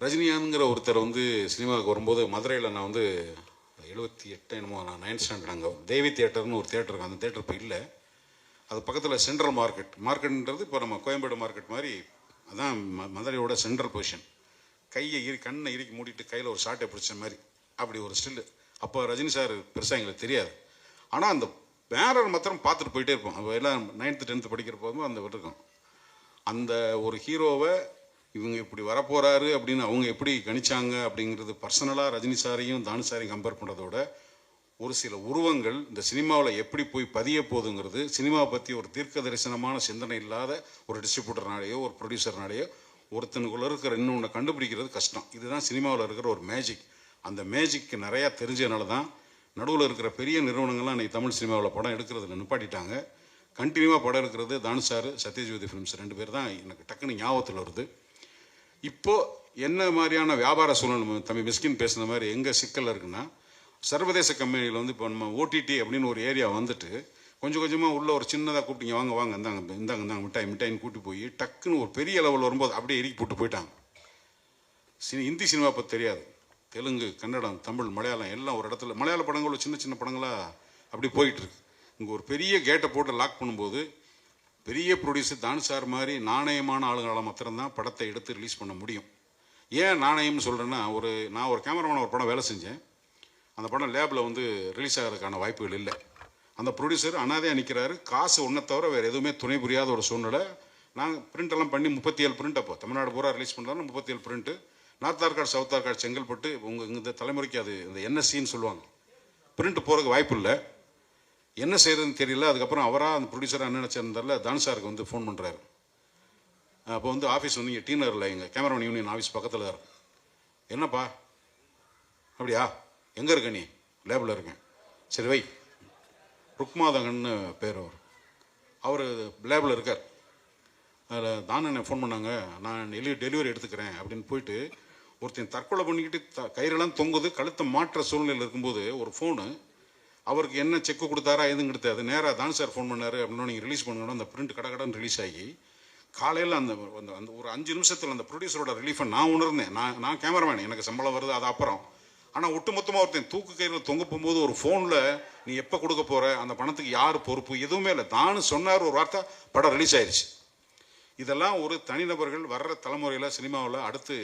ரஜினிகாந்துங்கிற ஒருத்தர் வந்து சினிமாவுக்கு வரும்போது மதுரையில் நான் வந்து 78 என்னமோ நான் 9th ஸ்டாண்டர்ட் அங்கே தேவி தியேட்டர்னு ஒரு தியேட்டர் இருக்குது. அந்த தியேட்டர் இப்போ இல்லை, அது பக்கத்தில் சென்ட்ரல் மார்க்கெட்ன்றது இப்போ நம்ம கோயம்பேடு மார்க்கெட் மாதிரி. அதான் மதுரையோட சென்ட்ரல் பொசிஷன். கண்ணை இறுக்கி மூடிட்டு கையில் ஒரு ஷார்ட்டை பிடிச்ச மாதிரி அப்படி ஒரு ஸ்டில்லு. அப்போ ரஜினி சார் பெருசாக எங்களுக்கு தெரியாது. ஆனால் அந்த பேனர் மாத்திரம் பார்த்துட்டு போயிட்டே இருப்போம். அப்போ எல்லாம் 9th 10th படிக்கிற போதும் அந்த இருக்கும். அந்த ஒரு ஹீரோவை இவங்க இப்படி வரப்போகிறாரு அப்படின்னு அவங்க எப்படி கணிச்சாங்க அப்படிங்கிறது பர்சனலாக ரஜினி சாரையும் தானு சாரையும் கம்பேர் பண்ணுறதோட ஒரு சில உருவங்கள் இந்த சினிமாவில் எப்படி போய் பதிய போகுதுங்கிறது, சினிமாவை பற்றி ஒரு தீர்க்க தரிசனமான சிந்தனை இல்லாத ஒரு டிஸ்ட்ரிபியூட்டர்னாலேயோ ஒரு ப்ரொடியூசர்னாலேயோ ஒருத்தனுக்குள்ளே இருக்கிற இன்னொன்று கண்டுபிடிக்கிறது கஷ்டம். இதுதான் சினிமாவில் இருக்கிற ஒரு மேஜிக். அந்த மேஜிக்கு நிறையா தெரிஞ்சதுனால தான் நடுவில் இருக்கிற பெரிய நிறுவனங்கள்லாம் இன்றைக்கி தமிழ் சினிமாவில் படம் எடுக்கிறதுல நிப்பாட்டிட்டாங்க. கண்டினியூவாக படம் எடுக்கிறது தானு சார், சத்யஜோதி ஃபிலிம்ஸ் 2 பேர் தான் எனக்கு டக்குன்னு ஞாபகத்தில் வருது. இப்போது என்ன மாதிரியான வியாபார சூழ்நிலை தம்பி மிஸ்கின் பேசுன மாதிரி எங்கே சிக்கல் இருக்குன்னா, சர்வதேச கம்பெனியில் வந்து இப்போ நம்ம ஓடிடி அப்படின்னு ஒரு ஏரியா வந்துட்டு கொஞ்சம் கொஞ்சமாக உள்ள ஒரு சின்னதாக கூப்பிட்டீங்க, வாங்க இந்தாங்க மிட்டாயின்னு கூட்டி போய் டக்குன்னு ஒரு பெரிய லெவல் வரும்போது அப்படியே இறுக்கி போட்டு போயிட்டாங்க. ஹிந்தி சினிமா பற்றி தெரியாது, தெலுங்கு, கன்னடம், தமிழ், மலையாளம் எல்லாம் ஒரு இடத்துல மலையாள படங்கள் சின்ன சின்ன படங்களாக அப்படி போயிட்டுருக்கு. இங்கே ஒரு பெரிய கேட்டை போட்டு லாக் பண்ணும்போது பெரிய ப்ரொடியூசர் தானு சார் மாதிரி நாணயமான ஆளுங்களால் மாத்திரம்தான் படத்தை எடுத்து ரிலீஸ் பண்ண முடியும். ஏன் நாணயம்னு சொல்கிறேன்னா, நான் ஒரு கேமராமேன் ஒரு படம் வேலை செஞ்சேன். அந்த படம் லேபில் வந்து ரிலீஸ் ஆகிறதுக்கான வாய்ப்புகள் இல்லை. அந்த ப்ரொடியூசர் அனாதையாக நிற்கிறாரு, காசு ஒன்றை தவிர வேறு எதுவுமே துணை புரியாத ஒரு சூழ்நிலை. நாங்கள் பிரிண்டெல்லாம் பண்ணி 37 பிரிண்ட், அப்போ தமிழ்நாடு பூரா ரிலீஸ் பண்ணுறாங்க 37 print. North Arcot, south Arcot, Chengalpattu, இந்த தலைமுறைக்கு அது இந்த என்எஸ்சின்னு சொல்லுவாங்க. பிரிண்ட் போகிறதுக்கு வாய்ப்பு இல்லை, என்ன செய்யறதுன்னு தெரியல. அதுக்கப்புறம் அவராக அந்த ப்ரொடியூசராக என்ன நினச்சிருந்தாரில் தானு சாருக்கு வந்து ஃபோன் பண்ணுறாரு. அப்போ வந்து ஆஃபீஸ் வந்து இங்கே டீனரில் எங்கள் கேமராமேன் யூனியன் ஆஃபீஸ் பக்கத்தில் தான் இருக்கும். என்னப்பா அப்படியா, எங்கே இருக்க நீ? லேபில் இருக்கேன். சரி வை. ருக்மாதங்கன்னு பேர் அவர் லேபில் இருக்கார். அதில் தானே என்னை ஃபோன் பண்ணாங்க, நான் டெலிவரி எடுத்துக்கிறேன் அப்படின்னு போயிட்டு ஒருத்தன் தற்கொலை பண்ணிக்கிட்டு கயிறெல்லாம் தொங்குது, கழுத்தை மாற்ற சூழ்நிலையில் இருக்கும்போது ஒரு ஃபோனு, அவருக்கு என்ன செக்கு கொடுத்தாரா எதுவும் கொடுத்தாது, நேராக தானு சார் ஃபோன் பண்ணார் அப்படின்னா நீங்கள் ரிலீஸ் பண்ணணும். அந்த பிரிண்ட் கடகடன்னு ரிலீஸ் ஆகி காலையில் அந்த ஒரு 5 நிமிஷத்தில் அந்த ப்ரொடியூசரோட ரிலீஃபை நான் உணர்ந்தேன். நான் கேமராமேன், எனக்கு சம்பளம் வருது, அது அப்புறம். ஆனால் ஒட்டுமொத்தமாக ஒருத்தன் தூக்கு கயிறில் தொங்க போகும்போது ஒரு ஃபோனில் நீ எப்போ கொடுக்க போகிற, அந்த பணத்துக்கு யார் பொறுப்பு, எதுவுமே இல்லை. தானு சொன்னார் ஒரு வார்த்தை, படம் ரிலீஸ் ஆயிடுச்சு. இதெல்லாம் ஒரு தனிநபர்கள் வர்ற தலைமுறையில் சினிமாவில் அடுத்து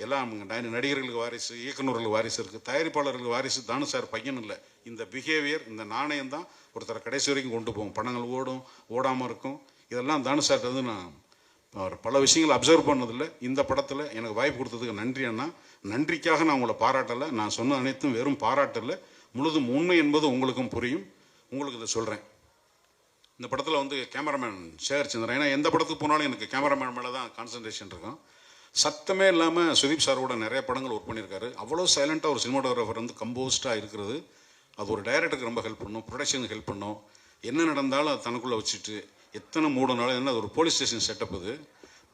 எல்லாம் நடிகர்களுக்கு வாரிசு, இயக்குநர்களுக்கு வாரிசு இருக்குது, தயாரிப்பாளர்களுக்கு வாரிசு. தானு சார் பையன் இல்லை. இந்த பிஹேவியர், இந்த நாணயம் தான் ஒருத்தரை கடைசி வரைக்கும் கொண்டு போகும். படங்கள் ஓடாமல் இருக்கும். இதெல்லாம் தானு சார்ட்ட வந்து நான் பல விஷயங்களை அப்சர்வ் பண்ணதில்லை. இந்த படத்தில் எனக்கு வாய்ப்பு கொடுத்ததுக்கு நன்றி அண்ணா. நன்றிக்காக நான் உங்களை பாராட்டலை. நான் சொன்ன அனைத்தும் வெறும் பாராட்டலை, முழுதும் உண்மை என்பது உங்களுக்கும் புரியும். உங்களுக்கு இதை சொல்கிறேன். இந்த படத்தில் வந்து கேமராமேன் சேகர் சந்திரன். ஏன்னா எந்த படத்துக்கு போனாலும் எனக்கு கேமராமேன் மேலே தான் கான்சன்ட்ரேஷன் இருக்கும். சத்தமே இல்லாமல் சுதீப் சாரோட நிறைய படங்கள் ஒர்க் பண்ணியிருக்காரு. அவ்வளோ சைலண்ட்டாக ஒரு சினிமாட்டோகிராஃபர் வந்து கம்போஸ்டாக இருக்கிறது, அது ஒரு டைரக்டருக்கு ரொம்ப ஹெல்ப் பண்ணும், ப்ரொடக்ஷனுக்கு ஹெல்ப் பண்ணும். என்ன நடந்தாலும் அது தனக்குள்ளே வச்சுட்டு எத்தனை மூடனாலும் என்ன, அது ஒரு போலீஸ் ஸ்டேஷன் செட்டப். அது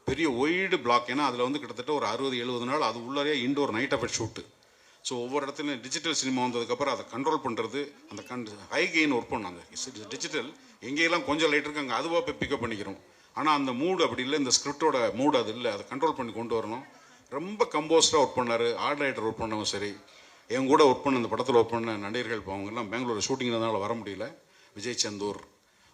பெரிய ஒய்டு பிளாக். ஏன்னா அதில் வந்து கிட்டத்தட்ட ஒரு 60-70 நாள் அது உள்ளே indoor night of shoot. So ஒவ்வொரு இடத்துலையும் டிஜிட்டல் சினிமா வந்ததுக்கப்புறம் அதை கண்ட்ரோல் பண்ணுறது, அந்த ஹை கெயின் ஒர்க் பண்ணாங்க. டிஜிட்டல் எங்கேயெல்லாம் கொஞ்சம் லைட் இருக்கு அங்கே அதுவாக போய் பிக்கப் பண்ணிக்கிறோம். ஆனால் அந்த மூடு அப்படி இல்லை, இந்த ஸ்கிரிப்டோட மூடு அது இல்லை. அதை கண்ட்ரோல் பண்ணி கொண்டு வரணும். ரொம்ப கம்போஸ்டாக ஒர்க் பண்ணார். ஆர்ட் ரைட்டர் ஒர்க் பண்ணவும் சரி, என் கூட ஒர்க் பண்ண இந்த படத்தில் ஒர்க் பண்ண நடிகர்கள் அவங்கெல்லாம் பெங்களூர் ஷூட்டிங்கிறதுனால வர முடியல. விஜய் சந்தூர்,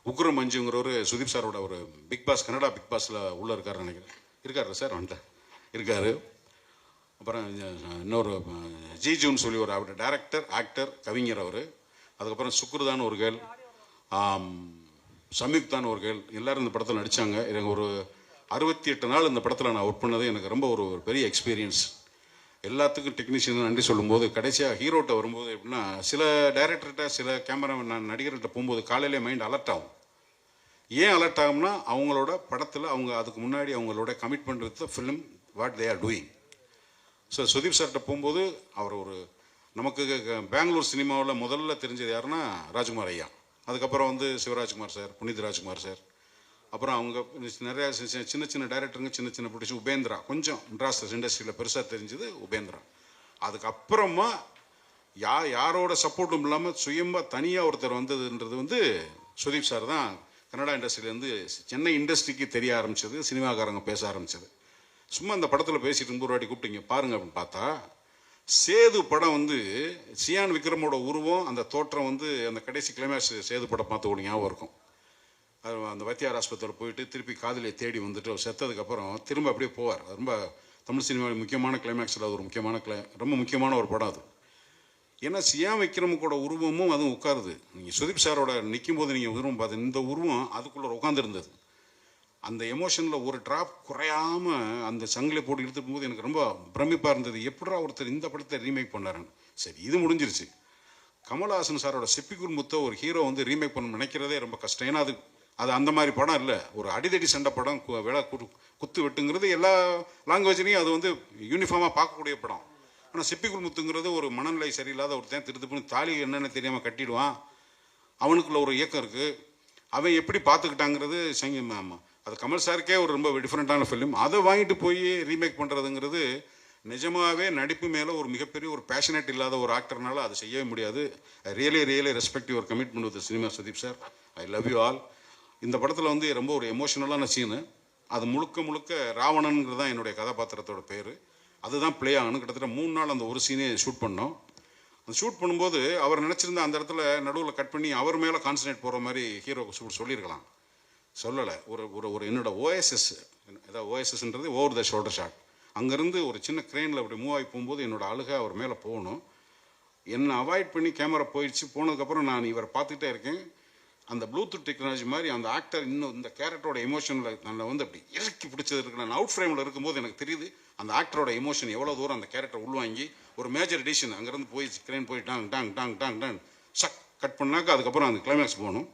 உக்ர மஞ்சுங்கிறவர் சுதீப் சாரோட ஒரு பிக் பாஸ், கன்னடா பிக் பாஸில் உள்ளே இருக்கார் நினைக்கிறேன். இருக்காரு சார்? வந்துட்டேன், இருக்கார். அப்புறம் இன்னொரு ஜிஜுன்னு சொல்லி ஒரு அவர் டைரக்டர், ஆக்டர், கவிஞர் அவர். அதுக்கப்புறம் சுக்ருதான் ஒரு கேள், சம்யுக்தான் ஒரு கேள். எல்லோரும் இந்த படத்தில் நடித்தாங்க. எனக்கு ஒரு 68 நாள் இந்த படத்தில் நான் ஒர்க் பண்ணது எனக்கு ரொம்ப ஒரு பெரிய எக்ஸ்பீரியன்ஸ். எல்லாத்துக்கும் டெக்னீஷியன் நன்றி சொல்லும்போது, கடைசியாக ஹீரோட்ட வரும்போது எப்படின்னா, சில டைரக்டர்கிட்ட, சில கேமராமேன் நடிகர்கிட்ட போகும்போது காலையிலே மைண்ட் அலர்ட் ஆகும். ஏன் அலர்ட் ஆகும்னா, அவங்களோட படத்தில் அவங்க அதுக்கு முன்னாடி அவங்களோட commitment with film what they are doing. So Sudeep சார்கிட்ட போகும்போது அவர் ஒரு நமக்கு பெங்களூர் சினிமாவில் முதல்ல தெரிஞ்சது யாருன்னா ராஜ்குமார் ஐயா. அதுக்கப்புறம் வந்து சிவராஜ்குமார் சார், புனித் ராஜ்குமார் சார், அப்புறம் அவங்க நிறையா சின்ன சின்ன டைரக்டருங்க, சின்ன சின்ன பிடிச்சி உபேந்திரா, கொஞ்சம் மெட்ராஸ் இண்டஸ்ட்ரியில் பெருசாக தெரிஞ்சது உபேந்திரா. அதுக்கப்புறமா யாரோட சப்போர்ட்டும் இல்லாமல் சுயமாக தனியாக ஒருத்தர் வந்ததுன்றது வந்து சுதீப் சார் தான். கன்னடா இண்டஸ்ட்ரியிலேருந்து சென்னை இண்டஸ்ட்ரிக்கு தெரிய ஆரம்பித்தது, சினிமாக்காரங்க பேச ஆரம்பித்தது. சும்மா அந்த படத்தில் பேசிட்டு இருந்து ஒரு வாட்டி கூப்பிட்டீங்க பாருங்க அப்படின்னு பார்த்தா, சேது படம் வந்து சியான் விக்ரமோட உருவம், அந்த தோற்றம் வந்து அந்த கடைசி கிளைமேக்ஸ் சேது படம் பார்த்து ஒரு ஞாபகம் இருக்கும். அது அந்த வைத்தியார் ஆஸ்பத்திரியில் போயிட்டு திருப்பி காதலியை தேடி வந்துட்டு அவர் செத்ததுக்கப்புறம் திரும்ப அப்படியே போவார். அது ரொம்ப தமிழ் சினிமாவில் முக்கியமான கிளைமேக்ஸில் அது ஒரு முக்கியமான ரொம்ப முக்கியமான ஒரு படம் அது. ஏன்னா சியான் விக்ரமுக்கோட உருவமும் அதுவும் உட்காருது. நீங்கள் சுதீப் சாரோட நிற்கும் போது நீங்கள் உருவம் பார்த்து, இந்த உருவம் அதுக்குள்ளே உட்காந்துருந்தது. அந்த எமோஷனில் ஒரு ட்ராப் குறையாமல் அந்த சங்கிலை போட்டு எடுத்துக்கும் போது எனக்கு ரொம்ப பிரமிப்பாக இருந்தது. எப்படா ஒருத்தர் இந்த படத்தை ரீமேக் பண்ணாருன்னு. சரி, இது முடிஞ்சிருச்சு. கமல்ஹாசன் சாரோட சிப்பிக்குள் முத்த ஒரு ஹீரோ வந்து ரீமேக் பண்ண நினைக்கிறதே ரொம்ப கஷ்டம். ஏன்னா அது அந்த மாதிரி படம் இல்லை, ஒரு அடிதடி சண்டை படம், விழா குத்து வெட்டுங்கிறது எல்லா லாங்குவேஜ்லேயும் அது வந்து யூனிஃபார்மாக பார்க்கக்கூடிய படம். ஆனால் சிப்பிக்குள் முத்துங்கிறது ஒரு மனநிலை சரியில்லாத ஒருத்தன் திருத்து தாலி என்னென்னு தெரியாமல் கட்டிடுவான். அவனுக்குள்ள ஒரு இயக்கம் இருக்குது. அவன் எப்படி பார்த்துக்கிட்டாங்கிறது அது கமல் சாருக்கே ஒரு ரொம்ப டிஃப்ரெண்ட்டான ஃபிலிம். அதை வாங்கிட்டு போய் ரீமேக் பண்ணுறதுங்கிறது நிஜமாகவே நடிப்பு மேலே ஒரு மிகப்பெரிய ஒரு பேஷனேட் இல்லாத ஒரு ஆக்டர்னால அது செய்யவே முடியாது. Really respect your commitment with cinema Sudeep sir. I love you all. இந்த படத்தில் வந்து ரொம்ப ஒரு எமோஷனலான சீனு. அது முழுக்க ராவணனுங்கிறது தான் என்னுடைய கதாபாத்திரத்தோட பேர். அதுதான் ப்ளே ஆகணும். கிட்டத்தட்ட 3 நாள் அந்த ஒரு சீனே ஷூட் பண்ணோம். அந்த ஷூட் பண்ணும்போது அவர் நினச்சிருந்த அந்த இடத்துல நடுவில் கட் பண்ணி அவர் மேலே கான்சன்ட்ரேட் போகிற மாதிரி ஹீரோ சொல்லியிருக்கலாம். சொல்லலை. ஒரு என்னோட ஓஎஸ்எஸ், ஏதாவது ஓஎஸ்எஸ்ன்றது ஓவர் த ஷோல்டர் ஷாட். அங்கேருந்து ஒரு சின்ன க்ரெயினில் அப்படி மூவ் ஆகி போகும்போது என்னோட அழுகை அவர் மேலே போகணும். என்னை அவாய்ட் பண்ணி கேமரா போயிடுச்சு. போனதுக்கப்புறம் நான் இவரை பார்த்துக்கிட்டே இருக்கேன். அந்த ப்ளூடூத் டெக்னாலஜி மாதிரி அந்த ஆக்டர் இன்னும் இந்த கேரக்டரோட எமோஷனில் நான் வந்து அப்படி இறக்கி பிடிச்சது இருக்கு. நான் அவுட் ஃப்ரேமில் இருக்கும்போது எனக்கு தெரியுது அந்த ஆக்டரோட எமோஷன் எவ்வளோ தூரம் அந்த கேரக்டர் உள்வாங்கி ஒரு மேஜர் எடிஷன் அங்கேருந்து போய் க்ரெயின் போய் டாங் டாங் டாங் டாங் டாங் சக் கட் பண்ணாக்க அதுக்கப்புறம் அந்த கிளைமேக்ஸ் போகணும்.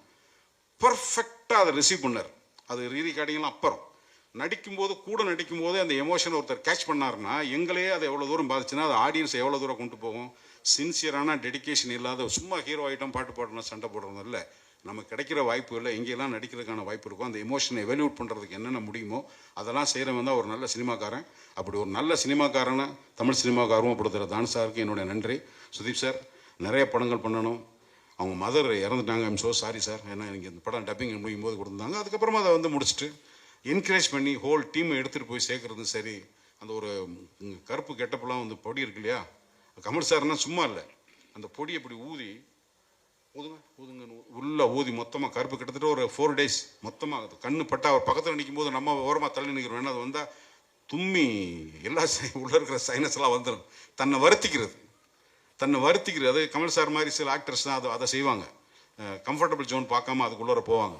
பர்ஃபெக்டாக அதை ரிசீவ் பண்ணார். அது ரீகார்டிங்லாம் அப்புறம் நடிக்கும்போது கூட நடிக்கும்போது அந்த எமோஷனை ஒருத்தர் கேட்ச் பண்ணாருன்னா எங்களையே அது எவ்வளோ தூரம் பாதிச்சுன்னா அது ஆடியன்ஸ் எவ்வளோ தூரம் கொண்டு போகும். சின்சியரான டெடிக்கேஷன் இல்லாத சும்மா ஹீரோ ஐட்டம் பாட்டு பாடணும் சண்டை போடுறது இல்லை. நமக்கு கிடைக்கிற வாய்ப்பு இல்லை, எங்கெல்லாம் நடிக்கிறதுக்கான வாய்ப்பு இருக்கும். அந்த எமோஷனை எவல்யூட் பண்ணுறதுக்கு என்னென்ன முடியுமோ அதெல்லாம் செய்கிறவன் தான் ஒரு நல்ல சினிமாக்காரன். அப்படி ஒரு நல்ல சினிமாக்காரனை தமிழ் சினிமாவுக்கு ஆர்வப்படுத்துகிற தானு சாருக்கு என்னுடைய நன்றி. சுதீப் சார் நிறைய படங்கள் பண்ணணும். அவங்க மதர் இறந்துட்டாங்க. I'm so sorry sir. ஏன்னா எனக்கு இந்த படம் டப்பிங் முடியும் போது கொடுத்துருந்தாங்க. அதுக்கப்புறமா அதை வந்து முடிச்சுட்டு என்கரேஜ் பண்ணி ஹோல் டீமை எடுத்துகிட்டு போய் சேர்க்குறது சரி. அந்த ஒரு கருப்பு கெட்டப்பெல்லாம் வந்து பொடி இருக்கு இல்லையா, கமல் சார்னா சும்மா இல்லை. அந்த பொடி அப்படி ஊதி ஊதுங்க உள்ள ஊதி மொத்தமாக கருப்பு கிட்டத்தட்ட ஒரு 4 days மொத்தமாக கண்ணு பட்டா அவர் பக்கத்தில் நிற்கும் போது நம்ம ஓரமாக தள்ளி நிற்கிறோம். ஏன்னா அது வந்தால் தும்மி எல்லா உள்ளே இருக்கிற சைனஸ் எல்லாம் வந்துடும். தன்னை வருத்திக்கிறது அது கமல் சார் மாதிரி சில ஆக்டர்ஸ் தான் அதை செய்வாங்க. கம்ஃபர்டபுள் ஜோன் பார்க்காம அதுக்குள்ளே போவாங்க.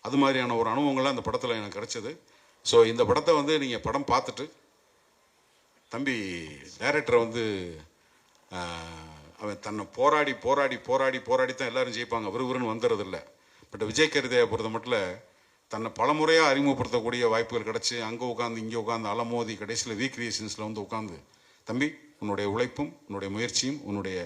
அது மாதிரியான ஒரு அனுபவங்கள்லாம் அந்த படத்தில் எனக்கு கிடைச்சது. ஸோ இந்த படத்தை வந்து நீங்கள் படம் பார்த்துட்டு தம்பி டைரக்டரை வந்து அவன் தன்னை போராடி தான் எல்லாரும் ஜெயிப்பாங்க, விறுவிறுன்னு வந்துடுறதில்ல. பட் விஜய் கருதையை பொறுத்த மட்டும் தன்னை பலமுறையாக அறிமுகப்படுத்தக்கூடிய வாய்ப்புகள் கிடச்சி அங்கே உட்காந்து இங்கே உட்காந்து அலமோதி கடைசியில் ரீக்ரியேஷன்ஸில் வந்து உட்காந்து தம்பி உன்னுடைய உழைப்பும் உன்னுடைய முயற்சியும் உன்னுடைய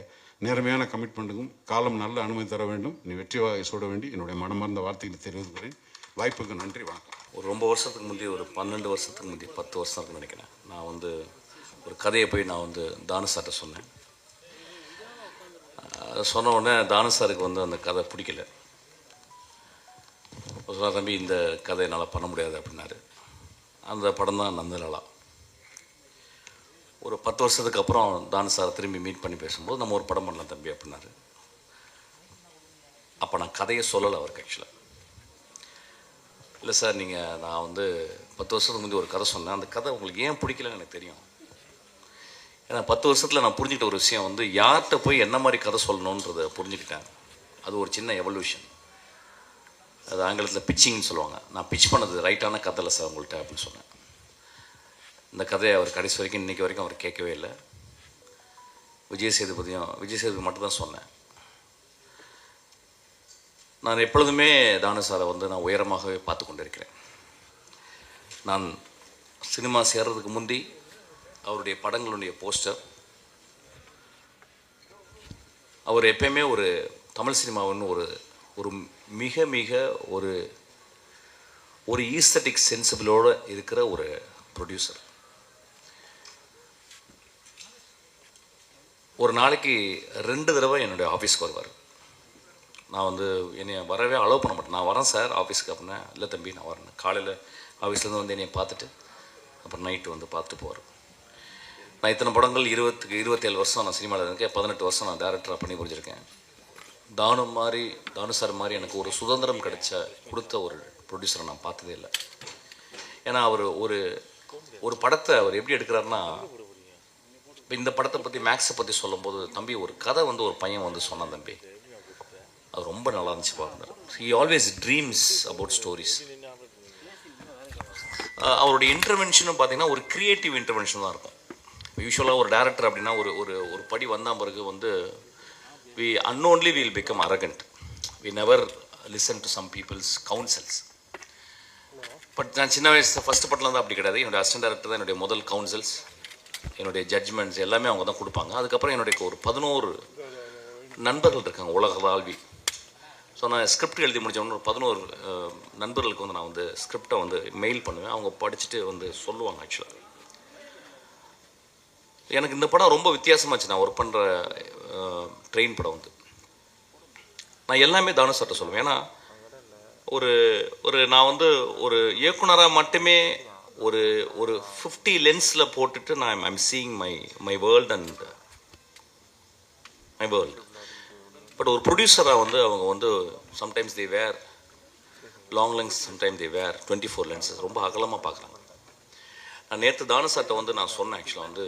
நேர்மையான கமிட்மெண்ட்டுக்கும் காலம் நல்ல அனுமதி தர வேண்டும். நீ வெற்றி வாகை சூட வேண்டி என்னுடைய மனமார்ந்த வார்த்தைகளை தெரிவிக்கிறேன். வாய்ப்புக்கு நன்றி, வணக்கம். ஒரு ரொம்ப வருஷத்துக்கு முந்தைய ஒரு 12 வருஷத்துக்கு முந்தைய 10 வருஷத்துக்கு நினைக்கிறேன், நான் வந்து ஒரு கதையை போய் நான் வந்து தானு சார்கிட்ட சொன்னேன். சொன்ன உடனே தானு சாருக்கு வந்து அந்த கதை பிடிக்கல. சொன்னார், தம்பி இந்த கதை என்னால் பண்ண முடியாது அப்படின்னாரு. அந்த படம் தான் நந்தலாலா. ஒரு 10 வருஷத்துக்கு அப்புறம் தானு சாரை திரும்பி மீட் பண்ணி பேசும்போது நம்ம ஒரு படம் பண்ணலாம் தம்பி அப்படின்னாரு. அப்போ நான் கதையை சொல்லலை அவருக்கு. ஆக்சுவலாக இல்லை சார், நான் வந்து 10 வருஷத்துக்கு முந்தைய ஒரு கதை சொன்னேன், அந்த கதை உங்களுக்கு ஏன் பிடிக்கலன்னு எனக்கு தெரியும். ஏன்னா 10 வருஷத்தில் நான் புரிஞ்சுக்கிட்ட ஒரு விஷயம் வந்து யார்கிட்ட போய் என்ன மாதிரி கதை சொல்லணுன்றதை புரிஞ்சுக்கிட்டேன். அது ஒரு சின்ன எவல்யூஷன். அது ஆங்கிலத்தில் பிச்சிங்னு சொல்லுவாங்க. நான் பிச் பண்ணது ரைட்டான கதை இல்லை சார் உங்கள்கிட்ட அப்படின்னு சொன்னேன். இந்த கதையை அவர் கடைசி வரைக்கும் இன்றைக்கி வரைக்கும் அவர் கேட்கவே இல்லை. விஜய் சேதுபதி மட்டும் தான் சொன்னேன். நான் எப்பொழுதுமே தானு சாரை வந்து நான் உயரமாகவே பார்த்து கொண்டு இருக்கிறேன். நான் சினிமா சேர்றதுக்கு முந்தி அவருடைய படங்களுடைய போஸ்டர், அவர் எப்பயுமே ஒரு தமிழ் சினிமாவின்னு ஒரு மிக மிக ஒரு ஈஸ்தட்டிக் சென்சிபிளோடு இருக்கிற ஒரு ப்ரொடியூசர். ஒரு நாளைக்கு 2 தடவை என்னுடைய ஆஃபீஸ்க்கு வருவார். நான் வந்து என்னை வரவே அலோவ் பண்ண மாட்டேன். நான் வரேன் சார் ஆஃபீஸ்க்கு அப்படின்னா, இல்லை தம்பி நான் வரேன். காலையில் ஆஃபீஸ்லேருந்து வந்து என்னை பார்த்துட்டு அப்புறம் நைட்டு வந்து பார்த்துட்டு போவார். நான் இத்தனை படங்கள் 27 வருஷம் நான் சினிமாவில் இருக்கேன். 18 வருஷம் நான் டேரக்டராக பண்ணி முடிச்சிருக்கேன். தானு சார் மாதிரி எனக்கு ஒரு சுதந்திரம் கொடுத்த ஒரு ப்ரொடியூசரை நான் பார்த்ததே இல்லை. ஏன்னா அவர் ஒரு படத்தை அவர் எப்படி எடுக்கிறாருன்னா, இப்போ இந்த படத்தை பற்றி மேக்ஸை பற்றி சொல்லும்போது, தம்பி ஒரு கதை வந்து ஒரு பையன் வந்து சொன்னான் தம்பி, அது ரொம்ப நல்லா இருந்துச்சு பாருங்க. He always dreams about stories. அவருடைய இன்டர்வென்ஷனும் பார்த்தீங்கன்னா ஒரு க்ரியேட்டிவ் இன்டர்வென்ஷன் தான் இருக்கும். யூஸ்வலாக ஒரு டேரக்டர் அப்படின்னா ஒரு படி வந்தால் பிறகு வந்து we unknowingly will become arrogant. We never listen to some people's counsels. But நான் சின்ன வயசு ஃபஸ்ட்டு படத்தில் தான் அப்படி கிடையாது. என்னுடைய அசிஸ்டன்ட் டேரக்டர் தான் என்னுடைய முதல் கவுன்சில்ஸ், என்னுடைய ஜட்ஜ்மெண்ட்ஸ் எல்லாமே அவங்க தான் கொடுப்பாங்க. அதுக்கப்புறம் என்னுடைய ஒரு 11 நண்பர்கள் இருக்காங்க உலகளாவி. ஸோ நான் ஸ்கிரிப்ட் எழுதி முடித்தவொன்னு ஒரு 11 நண்பர்களுக்கு வந்து நான் வந்து ஸ்கிரிப்டை வந்து மெயில் பண்ணுவேன். அவங்க படிச்சுட்டு வந்து சொல்லுவாங்க. ஆக்சுவலாக எனக்கு இந்த படம் ரொம்ப வித்தியாசமாச்சு. நான் ஒர்க் பண்ணுற ட்ரெயின் படம் வந்து நான் எல்லாமே தானு சார்ட்ட சொல்லுவேன். ஏன்னா நான் வந்து ஒரு இயக்குனராக மட்டுமே ஒரு 50 லென்ஸில் போட்டுட்டு நான் I'm seeing my world and my world. But ஒரு ப்ரொடியூசராக வந்து அவங்க வந்து sometimes they wear long lens, sometimes they wear 24 lenses. ரொம்ப அகலமாக பார்க்குறாங்க. நான் நேற்று தானு சார்ட்ட வந்து நான் சொன்னேன், ஆக்சுவலாக வந்து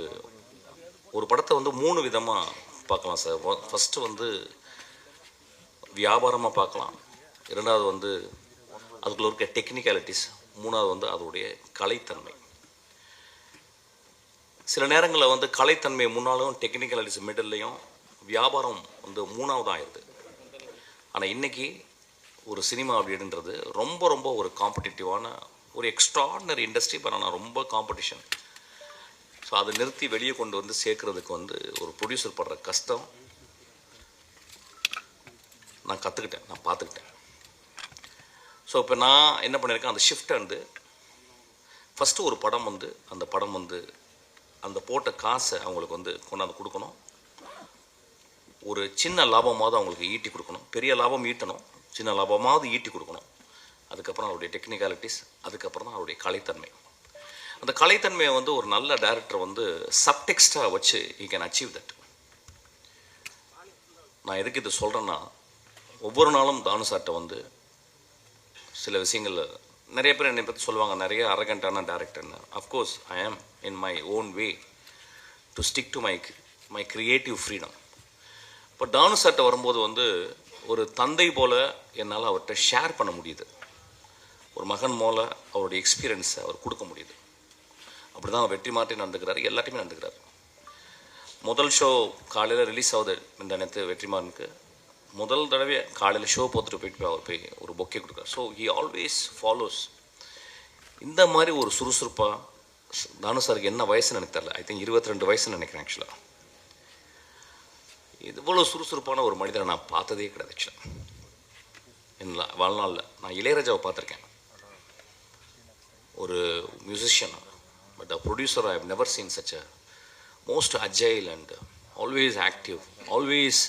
ஒரு படத்தை வந்து 3 விதமாக பார்க்கலாம் சார். ஃபஸ்ட்டு வந்து வியாபாரமாக பார்க்கலாம், 2வது வந்து அதுக்குள்ள இருக்க டெக்னிக்காலிட்டிஸ், 3வது வந்து அதோடைய கலைத்தன்மை. சில நேரங்களில் வந்து கலைத்தன்மை முன்னாலும் டெக்னிக்காலிட்டிஸ் மிடில்லையும் வியாபாரம் வந்து 3வது ஆயிடுது. ஆனால் இன்றைக்கி ஒரு சினிமா அப்படின்றது ரொம்ப ரொம்ப ஒரு காம்படிட்டிவான ஒரு எக்ஸ்ட்ராடினரி இண்டஸ்ட்ரி. பட் ஆனால் ரொம்ப காம்படிஷன். ஸோ அதை நிறுத்தி வெளியே கொண்டு வந்து சேர்க்குறதுக்கு வந்து ஒரு ப்ரொடியூசர் படுற கஷ்டம் நான் கற்றுக்கிட்டேன், நான் பார்த்துக்கிட்டேன். ஸோ இப்போ நான் என்ன பண்ணியிருக்கேன், அந்த ஷிஃப்ட்டை வந்து ஃபஸ்ட்டு ஒரு படம் வந்து அந்த படம் வந்து அந்த போட்ட காசை அவங்களுக்கு வந்து கொண்டாந்து கொடுக்கணும். ஒரு சின்ன லாபமாவது அவங்களுக்கு ஈட்டி கொடுக்கணும். பெரிய லாபம் ஈட்டணும், சின்ன லாபமாவது ஈட்டி கொடுக்கணும். அதுக்கப்புறம் அவருடைய டெக்னிக்காலிட்டிஸ், அதுக்கப்புறம் தான் அவருடைய கலைத்தன்மை. அந்த கலைத்தன்மையை வந்து ஒரு நல்ல டைரக்டர் வந்து சப்டெக்ஸ்டாக வச்சு யூ கேன் அச்சீவ் தட். நான் எதுக்கு இது சொல்கிறேன்னா, ஒவ்வொரு நாளும் தானு சார்ட்ட வந்து சில விஷயங்கள் நிறைய பேர் என்னை பற்றி சொல்லுவாங்க நிறைய அரகண்டான டேரக்டர்னு. அஃப்கோர்ஸ் ஐ ஆம் in my own way to stick to my creative freedom. இப்போ தானு சார்ட்ட வரும்போது வந்து ஒரு தந்தை போல் என்னால் அவர்கிட்ட ஷேர் பண்ண முடியுது. ஒரு மகன் போல் அவருடைய எக்ஸ்பீரியன்ஸை அவர் கொடுக்க முடியுது. அப்படி தான் வெற்றி மாற்றி நடந்துக்கிறாரு, எல்லாத்தையுமே நடந்துக்கிறாரு. முதல் ஷோ காலையில் ரிலீஸ் ஆகுது இந்த நேரத்து வெற்றிமாறனுக்கு. முதல் தடவை காலையில் ஷோ போட்டுட்டு போயிட்டு அவர் போய் ஒரு பொக்கே கொடுக்குறாரு. So he always follows. இந்த மாதிரி ஒரு சுறுசுறுப்பாக தானு சாருக்கு என்ன வயசுன்னு எனக்கு தெரியல, ஐ திங்க் 22 வயசுன்னு நினைக்கிறேன். ஆக்சுவலாக இவ்வளோ சுறுசுறுப்பான ஒரு மனிதரை நான் பார்த்ததே கிடையாது. ஆக்சுவலாக என் வாழ்நாளில் நான் இளையராஜாவை பார்த்துருக்கேன், ஒரு musician. But a producer I have never seen such a most agile and always active. Always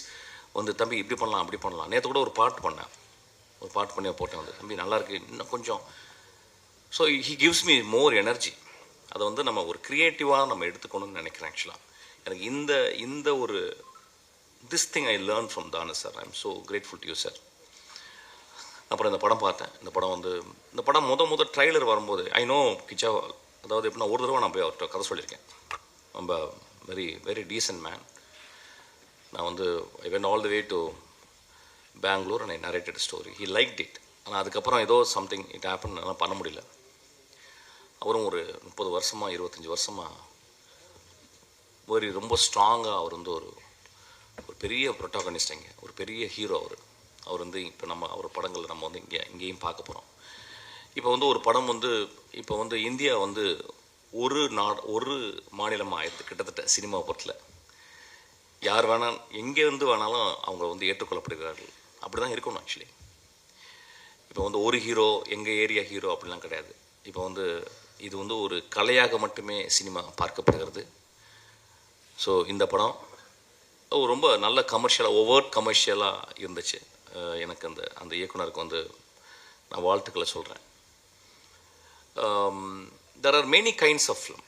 வந்து தம்பி இப்படி பண்ணலாம் அப்படி பண்ணலாம். நேற்று கூட ஒரு பாட்டு பண்ணி போட்டேன் வந்து தம்பி நல்லாயிருக்கு இன்னும் கொஞ்சம். So he gives me more energy. அதை வந்து நம்ம ஒரு க்ரியேட்டிவாக நம்ம எடுத்துக்கணும்னு நினைக்கிறேன். ஆக்சுவலாக எனக்கு இந்த ஒரு this thing I learn from Thanu sir. I am so grateful to you sir. அப்புறம் இந்த படம் பார்த்தேன். இந்த படம் முத ட்ரைலர் வரும்போது ஐ நோ கிச்சா, அதாவது எப்படின்னா ஒரு தடவை நான் போய் அவர்கிட்ட கதை சொல்லியிருக்கேன். ரொம்ப வெரி வெரி டீசன்ட் மேன். நான் வந்து I went all the way to Bengaluru and I narrated story. He liked it. ஆனால் அதுக்கப்புறம் ஏதோ சம்திங் இட் ஹேப்பன், அதெல்லாம் பண்ண முடியல. அவரும் ஒரு 30 வருஷமாக 25 வருஷமாக ரொம்ப ஸ்ட்ராங்காக அவர் வந்து ஒரு பெரிய ப்ரொட்டாகனிஸ்ட், ஒரு பெரிய ஹீரோ அவர் வந்து இப்போ நம்ம அவர் படங்களில் நம்ம வந்து இங்கேயும் பார்க்க போகிறோம். இப்போ வந்து ஒரு படம் வந்து இப்போ வந்து இந்தியா வந்து ஒரு மாநிலமாக ஆயிடுது கிட்டத்தட்ட சினிமா பொறுத்தில். யார் வேணால் எங்கேருந்து வேணாலும் அவங்க வந்து ஏற்றுக்கொள்ளப்படுகிறார்கள். அப்படி தான் இருக்கணும் ஆக்சுவலி. இப்போ வந்து ஒரு ஹீரோ எங்கள் ஏரியா ஹீரோ அப்படிலாம் கிடையாது. இப்போ வந்து இது வந்து ஒரு கலையாக மட்டுமே சினிமா பார்க்கப்படுகிறது. ஸோ இந்த படம் ரொம்ப நல்ல கமர்ஷியலாக இருந்துச்சு. எனக்கு அந்த இயக்குனருக்கு வந்து நான் வாழ்த்துக்களை சொல்கிறேன். There are many kinds of film.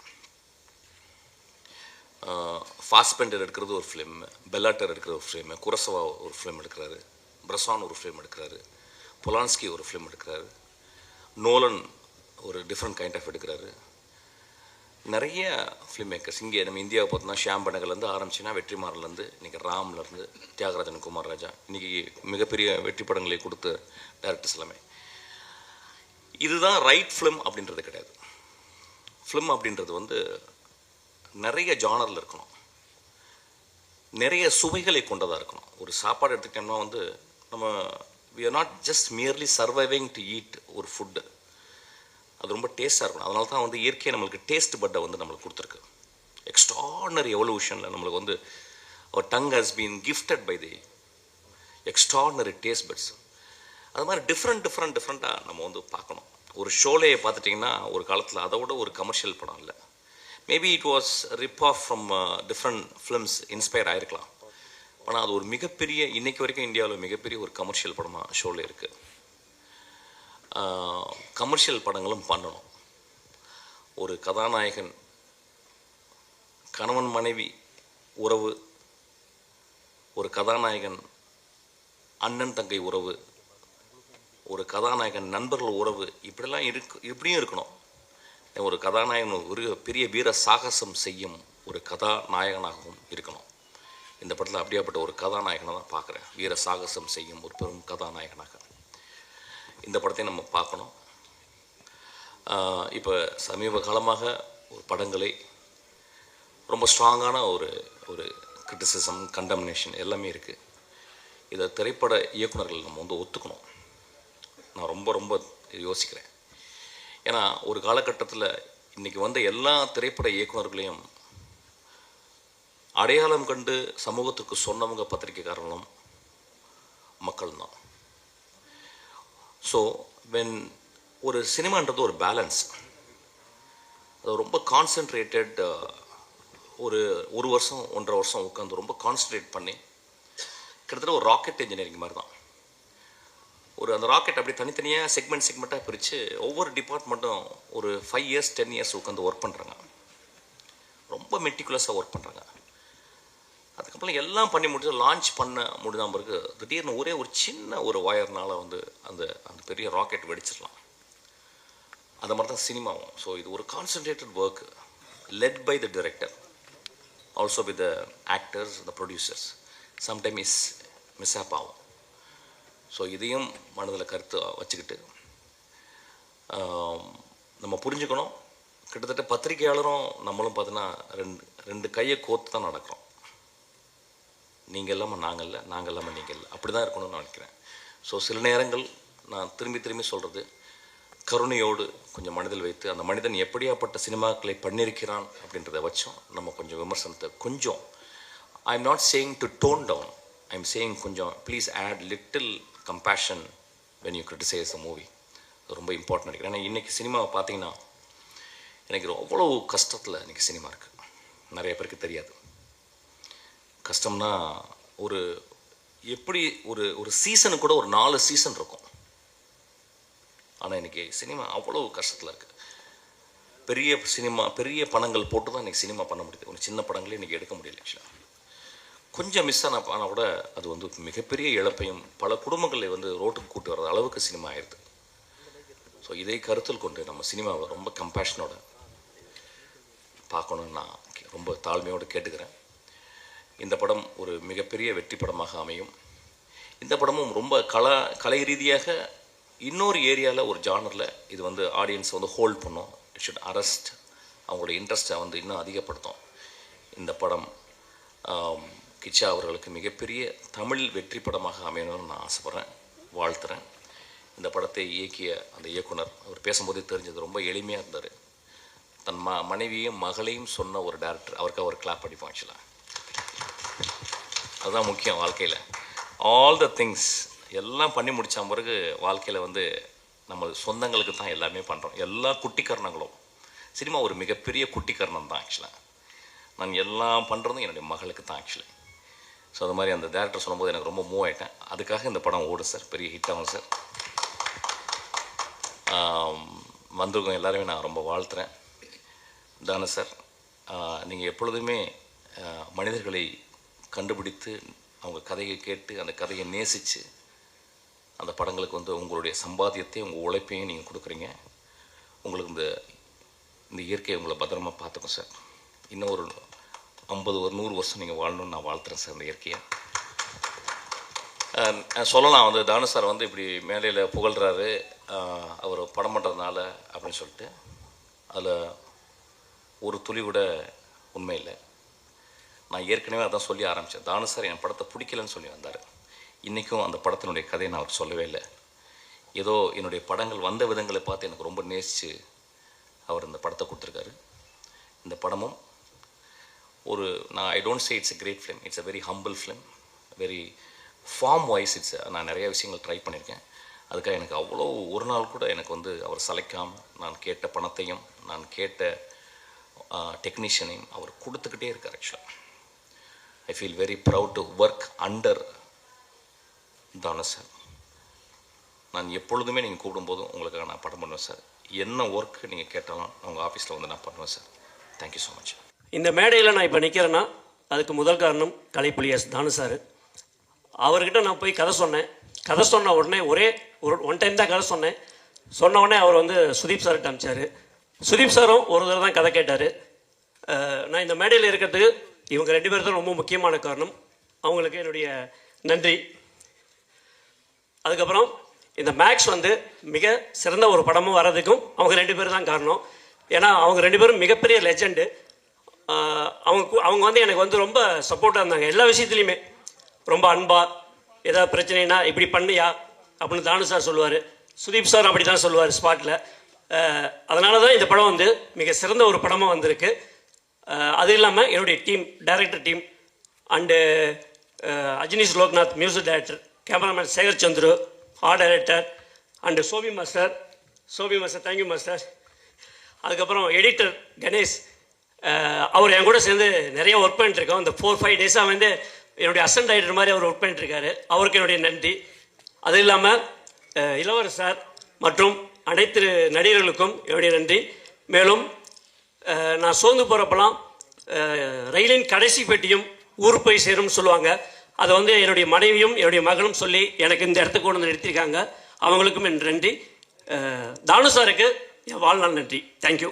Fassbinder எடுக்கிறது ஒரு ஃபிலிம், பெல்லாட்டர் எடுக்கிற ஒரு ஃபிலிம், குரசவா ஒரு ஃபிலிம் எடுக்கிறாரு, பிரசான் ஒரு ஃபிலிம் எடுக்கிறாரு, பொலான்ஸ்கி ஒரு ஃபிலிம் எடுக்கிறாரு, நோலன் ஒரு டிஃப்ரெண்ட் கைண்ட் ஆஃப் எடுக்கிறாரு. நிறைய ஃபிலிம் மேக்கர்ஸ் இங்கே நம்ம இந்தியாவை பார்த்தோம்னா ஷியாம் பெனகல்லேருந்து ஆரம்பிச்சுன்னா வெற்றிமாறன்லேருந்து இன்றைக்கி ராம்லேருந்து தியாகராஜன், குமார் ராஜா, இன்றைக்கி மிகப்பெரிய வெற்றி படங்களை கொடுத்த டேரக்டர்ஸ் எல்லாமே. இதுதான் ரைட் ஃபிலிம் அப்படின்றது கிடையாது. ஃபிலிம் அப்படின்றது வந்து நிறைய ஜானரில் இருக்கணும், நிறைய சுவைகளை கொண்டதாக இருக்கணும். ஒரு சாப்பாடு எடுத்துக்கிட்டோம்னா வந்து நம்ம we are not just merely surviving to eat ஒரு ஃபுட்டு. அது ரொம்ப டேஸ்ட்டாக இருக்கணும். அதனால தான் வந்து இயற்கையை நம்மளுக்கு டேஸ்ட் பட்டை வந்து நம்மளுக்கு கொடுத்துருக்கு. எக்ஸ்ட்ராடனரி எவல்யூஷனில் நம்மளுக்கு வந்து அவர் tongue has been gifted by the extraordinary taste buds. அது மாதிரி டிஃப்ரெண்ட்டாக நம்ம வந்து பார்க்கணும். ஒரு ஷோலையை பார்த்துட்டிங்கன்னா ஒரு காலத்தில் அதை விட ஒரு கமர்ஷியல் படம் இல்லை. Maybe it was rip off from different films inspire ஆகிருக்கலாம். ஆனால் அது ஒரு மிகப்பெரிய இன்றைக்கு வரைக்கும் இந்தியாவில் மிகப்பெரிய ஒரு கமர்ஷியல் படமாக ஷோவில் இருக்குது. கமர்ஷியல் படங்களும் பண்ணணும். ஒரு கதாநாயகன் கணவன் மனைவி உறவு, ஒரு கதாநாயகன் அண்ணன் தங்கை உறவு, ஒரு கதாநாயகன் நண்பர்கள் உறவு, இப்படியும் இருக்கணும். ஒரு கதாநாயகன் ஒரு பெரிய வீர சாகசம் செய்யும் ஒரு கதாநாயகனாகவும் இருக்கணும். இந்த படத்தில் அப்படியாப்பட்ட ஒரு கதாநாயகனை தான் பார்க்குறேன். வீர சாகசம் செய்யும் ஒரு பெரும் கதாநாயகனாக இந்த படத்தை நம்ம பார்க்கணும். இப்போ சமீப காலமாக ஒரு படங்களை ரொம்ப ஸ்ட்ராங்கான ஒரு கிரிட்டிசிசம், கண்டம்னேஷன் எல்லாமே இருக்குது. இதை திரைப்பட இயக்குநர்கள் நம்ம வந்து ஒத்துக்கணும். நான் ரொம்ப யோசிக்கிறேன். ஏன்னா ஒரு காலகட்டத்தில் இன்றைக்கி வந்த எல்லா திரைப்பட இயக்குநர்களையும் அடையாளம் கண்டு சமூகத்துக்கு சொன்னவங்க பத்திரிகைக்காரர்களும் மக்கள் தான். ஸோ வென் ஒரு சினிமான்றது ஒரு பேலன்ஸ், அது ரொம்ப கான்சென்ட்ரேட்டட். ஒரு வருஷம் 1.5 வருஷம் உட்காந்து ரொம்ப கான்சன்ட்ரேட் பண்ணி கிட்டத்தட்ட ஒரு ராக்கெட் இன்ஜினியரிங் மாதிரி தான். அந்த ராக்கெட் அப்படியே தனித்தனியாக செக்மெண்ட்டாக பிரித்து ஒவ்வொரு டிபார்ட்மெண்ட்டும் ஒரு 5 இயர்ஸ் 10 இயர்ஸ் உட்காந்து ஒர்க் பண்ணுறாங்க. ரொம்ப மெட்டிகுலஸாக ஒர்க் பண்ணுறாங்க. அதுக்கப்புறம் எல்லாம் பண்ணி முடிச்சு லான்ச் பண்ண முடியாமல் பிறகு திடீர்னு ஒரே ஒரு சின்ன ஒரு ஒயர்னால் வந்து அந்த அந்த பெரிய ராக்கெட் வெடிச்சிடலாம். அந்த மாதிரி தான் சினிமாவும். ஸோ இது ஒரு concentrated work led by the director, also with the actors, the producers. Sometime mishap ஆகும். ஸோ இதையும் மனதில் கருத்து வச்சுக்கிட்டு நம்ம புரிஞ்சுக்கணும். கிட்டத்தட்ட பத்திரிகையாளரும் நம்மளும் பார்த்தீங்கன்னா ரெண்டு கையை கோத்து தான் நடக்கிறோம். நீங்கள் இல்லாமல் நாங்கள் இல்லை, நாங்கள் இல்லாமல் நீங்கள் இல்லை, அப்படி தான் இருக்கணும்னு நான் நினைக்கிறேன். ஸோ சில நேரங்கள் நான் திரும்பி சொல்கிறது, கருணையோடு கொஞ்சம் மனதில் வைத்து அந்த மனிதன் எப்படியாப்பட்ட சினிமாக்களை பண்ணியிருக்கிறான் அப்படின்றத வச்சோம் நம்ம கொஞ்சம் விமர்சனத்தை கொஞ்சம், I am not saying to tone down, I am saying கொஞ்சம் please add little compassion when you criticise a movie. அது ரொம்ப இம்பார்ட்டன்ட் நினைக்கிறேன். ஏன்னா இன்றைக்கி சினிமாவை பார்த்தீங்கன்னா எனக்கு அவ்வளோ கஷ்டத்தில் இன்றைக்கி சினிமா இருக்குது. நிறைய பேருக்கு தெரியாது. கஷ்டம்னா ஒரு எப்படி ஒரு சீசனுக்கு கூட ஒரு 4 சீசன் இருக்கும். ஆனால் இன்றைக்கி சினிமா அவ்வளோ கஷ்டத்தில் இருக்குது. பெரிய பணங்கள் போட்டு தான் இன்றைக்கி சினிமா பண்ண முடியுது. ஒரு சின்ன படங்களே இன்றைக்கி எடுக்க முடியல. ஆக்சுவலாக கொஞ்சம் மிஸ் ஆனால் கூட அது வந்து மிகப்பெரிய இழப்பையும் பல குடும்பங்களை வந்து ரோட்டுக்கு கூட்டு வர்ற அளவுக்கு சினிமா ஆயிடுது. ஸோ இதை கருத்தில் கொண்டு நம்ம சினிமாவை ரொம்ப கம்பேஷனோட பார்க்கணுன்னு நான் ரொம்ப தாழ்மையோடு கேட்டுக்கிறேன். இந்த படம் ஒரு மிகப்பெரிய வெற்றி படமாக அமையும். இந்த படமும் ரொம்ப கலை ரீதியாக இன்னொரு ஏரியாவில் ஒரு ஜானரில் இது வந்து ஆடியன்ஸை வந்து ஹோல்ட் பண்ணும். இட் ஷுட் அரெஸ்ட், அவங்களோட இன்ட்ரெஸ்ட்டை வந்து இன்னும் அதிகப்படுத்தும். இந்த படம் கிச்சா அவர்களுக்கு மிகப்பெரிய தமிழ் வெற்றி படமாக அமையணும்னு நான் ஆசைப்பட்றேன், வாழ்த்துறேன். இந்த படத்தை இயக்கிய அந்த இயக்குனர், அவர் பேசும்போதே தெரிஞ்சது, ரொம்ப எளிமையாக இருந்தார். தன் மனைவியும் மகளையும் சொன்ன ஒரு டேரக்டர், அவருக்கு அவர் கிளாப் அடிப்போம். ஆக்சுவலாக அதுதான் முக்கியம் வாழ்க்கையில். ஆல் த திங்ஸ் எல்லாம் பண்ணி முடித்த பிறகு வாழ்க்கையில் வந்து நம்ம சொந்தங்களுக்கு தான் எல்லாமே பண்ணுறோம். எல்லா குட்டிக்கரணங்களும் சினிமா ஒரு மிகப்பெரிய குட்டிக்கரணம் தான். ஆக்சுவலாக நான் எல்லாம் பண்ணுறதும் என்னுடைய மகளுக்கு தான் ஆக்சுவலி. ஸோ அது மாதிரி அந்த டேரக்டர் சொல்லும்போது எனக்கு ரொம்ப மூவ் ஆகிட்டேன். அதுக்காக இந்த படம் ஓடும் சார், பெரிய ஹிட் ஆகும் சார். வந்திருக்கோம் எல்லாருமே நான் ரொம்ப வாழ்த்துறேன். தானே சார், நீங்கள் எப்பொழுதுமே மனிதர்களை கண்டுபிடித்து அவங்க கதையை கேட்டு அந்த கதையை நேசித்து அந்த படங்களுக்கு வந்து உங்களுடைய சம்பாத்தியத்தையும் உங்கள் உழைப்பையும் நீங்கள் கொடுக்குறீங்க. உங்களுக்கு இந்த இயற்கையை உங்களை பத்திரமா பார்த்துக்கும் சார். இன்னும் ஒரு 50 ஒரு 100 வருஷம் நீங்கள் வாழணும்னு நான் வாழ்த்துறேன் சார். இந்த இயற்கையை சொல்லலாம் வந்து தானு சார் வந்து இப்படி மேலையில் புகழ்கிறாரு அவர் படம் பண்ணுறதுனால அப்படின்னு சொல்லிட்டு, அதில் ஒரு துளி கூட உண்மை இல்லை. நான் ஏற்கனவே அதான் சொல்லி ஆரம்பித்தேன். தானு சார் என் படத்தை பிடிக்கலன்னு சொல்லி வந்தார். இன்றைக்கும் அந்த படத்தினுடைய கதையை நான் அவர் சொல்லவே இல்லை. ஏதோ என்னுடைய படங்கள் வந்த விதங்களை பார்த்து எனக்கு ரொம்ப நேசித்து அவர் இந்த படத்தை கொடுத்துருக்காரு. இந்த படமும் I don't say it's a great film, it's a very humble film, very form wise நான் நிறைய விஷயங்கள் ட்ரை பண்ணியிருக்கேன். அதுக்காக எனக்கு அவ்வளோ ஒரு நாள் கூட எனக்கு வந்து அவர் சளைக்காமல் நான் கேட்ட பணத்தையும் நான் கேட்ட டெக்னீஷியனையும் அவர் கொடுத்துக்கிட்டே இருக்கார். ஆக்சுவலாக I feel very proud to work under Thanu sir. நான் எப்பொழுதுமே நீங்கள் கூப்பிடும்போதும் உங்களுக்காக நான் படம் பண்ணுவேன் சார். என்ன ஒர்க்கு நீங்கள் கேட்டாலும் உங்கள் ஆஃபீஸில் வந்து நான் பண்ணுவேன் சார். Thank you so much. இந்த மேடையில் நான் இப்போ நிற்கிறேன்னா அதுக்கு முதல் காரணம் கலைப்புலி எஸ் தானு சார். அவர்கிட்ட நான் போய் கதை சொன்ன உடனே ஒன் டைம் தான் கதை சொன்ன உடனே அவர் வந்து சுதீப் சார்கிட்ட அனுப்பிச்சார். சுதீப் சாரும் ஒரு தடவை தான் கதை கேட்டார். நான் இந்த மேடையில் இருக்கிறதுக்கு இவங்க 2 பேர் தான் ரொம்ப முக்கியமான காரணம். அவங்களுக்கு என்னுடைய நன்றி. அதுக்கப்புறம் இந்த மேக்ஸ் வந்து மிக சிறந்த ஒரு படமும் வர்றதுக்கும் அவங்க 2 பேர் தான் காரணம். ஏன்னா அவங்க 2 பேரும் மிகப்பெரிய லெஜெண்டு. அவங்க வந்து எனக்கு வந்து ரொம்ப சப்போர்ட்டாக இருந்தாங்க எல்லா விஷயத்துலையுமே. ரொம்ப அன்பா, ஏதாவது பிரச்சனைனா இப்படி பண்ணியா அப்படின்னு தானு சார் சொல்லுவார். சுதீப் சார் அப்படி தான் சொல்லுவார் ஸ்பாட்டில். அதனால தான் இந்த படம் வந்து மிக சிறந்த ஒரு படமாக வந்திருக்கு. அது இல்லாமல் என்னுடைய team, director team and Ajaneesh Loknath music director, cameraman Shekar Chandru, art director and Shobi master thank you master. அதுக்கப்புறம் எடிட்டர் கணேஷ், அவர் என் கூட சேர்ந்து நிறைய ஒர்க் பண்ணிட்டுருக்கோம். இந்த 4-5 டேஸாக வந்து என்னுடைய அசிஸ்டன்ட் டைரக்டர் மாதிரி அவர் ஒர்க் பண்ணிட்டுருக்காரு. அவருக்கு என்னுடைய நன்றி. அது இல்லாமல் இளவரசர் சார் மற்றும் அனைத்து நடிகர்களுக்கும் என்னுடைய நன்றி. மேலும் நான் சோர்ந்து போகிறப்பெல்லாம் ரயிலின் கடைசி பெட்டியும் ஊர் போய் சேரும்னு சொல்லுவாங்க. அதை வந்து என்னுடைய மனைவியும் என்னுடைய மகளும் சொல்லி எனக்கு இந்த இடத்துக்கு கொண்டு வந்து நிறுத்தியிருக்காங்க. அவங்களுக்கும் என் நன்றி. தானு சாருக்கு என் வாழ்நாள் நன்றி. தேங்க்யூ.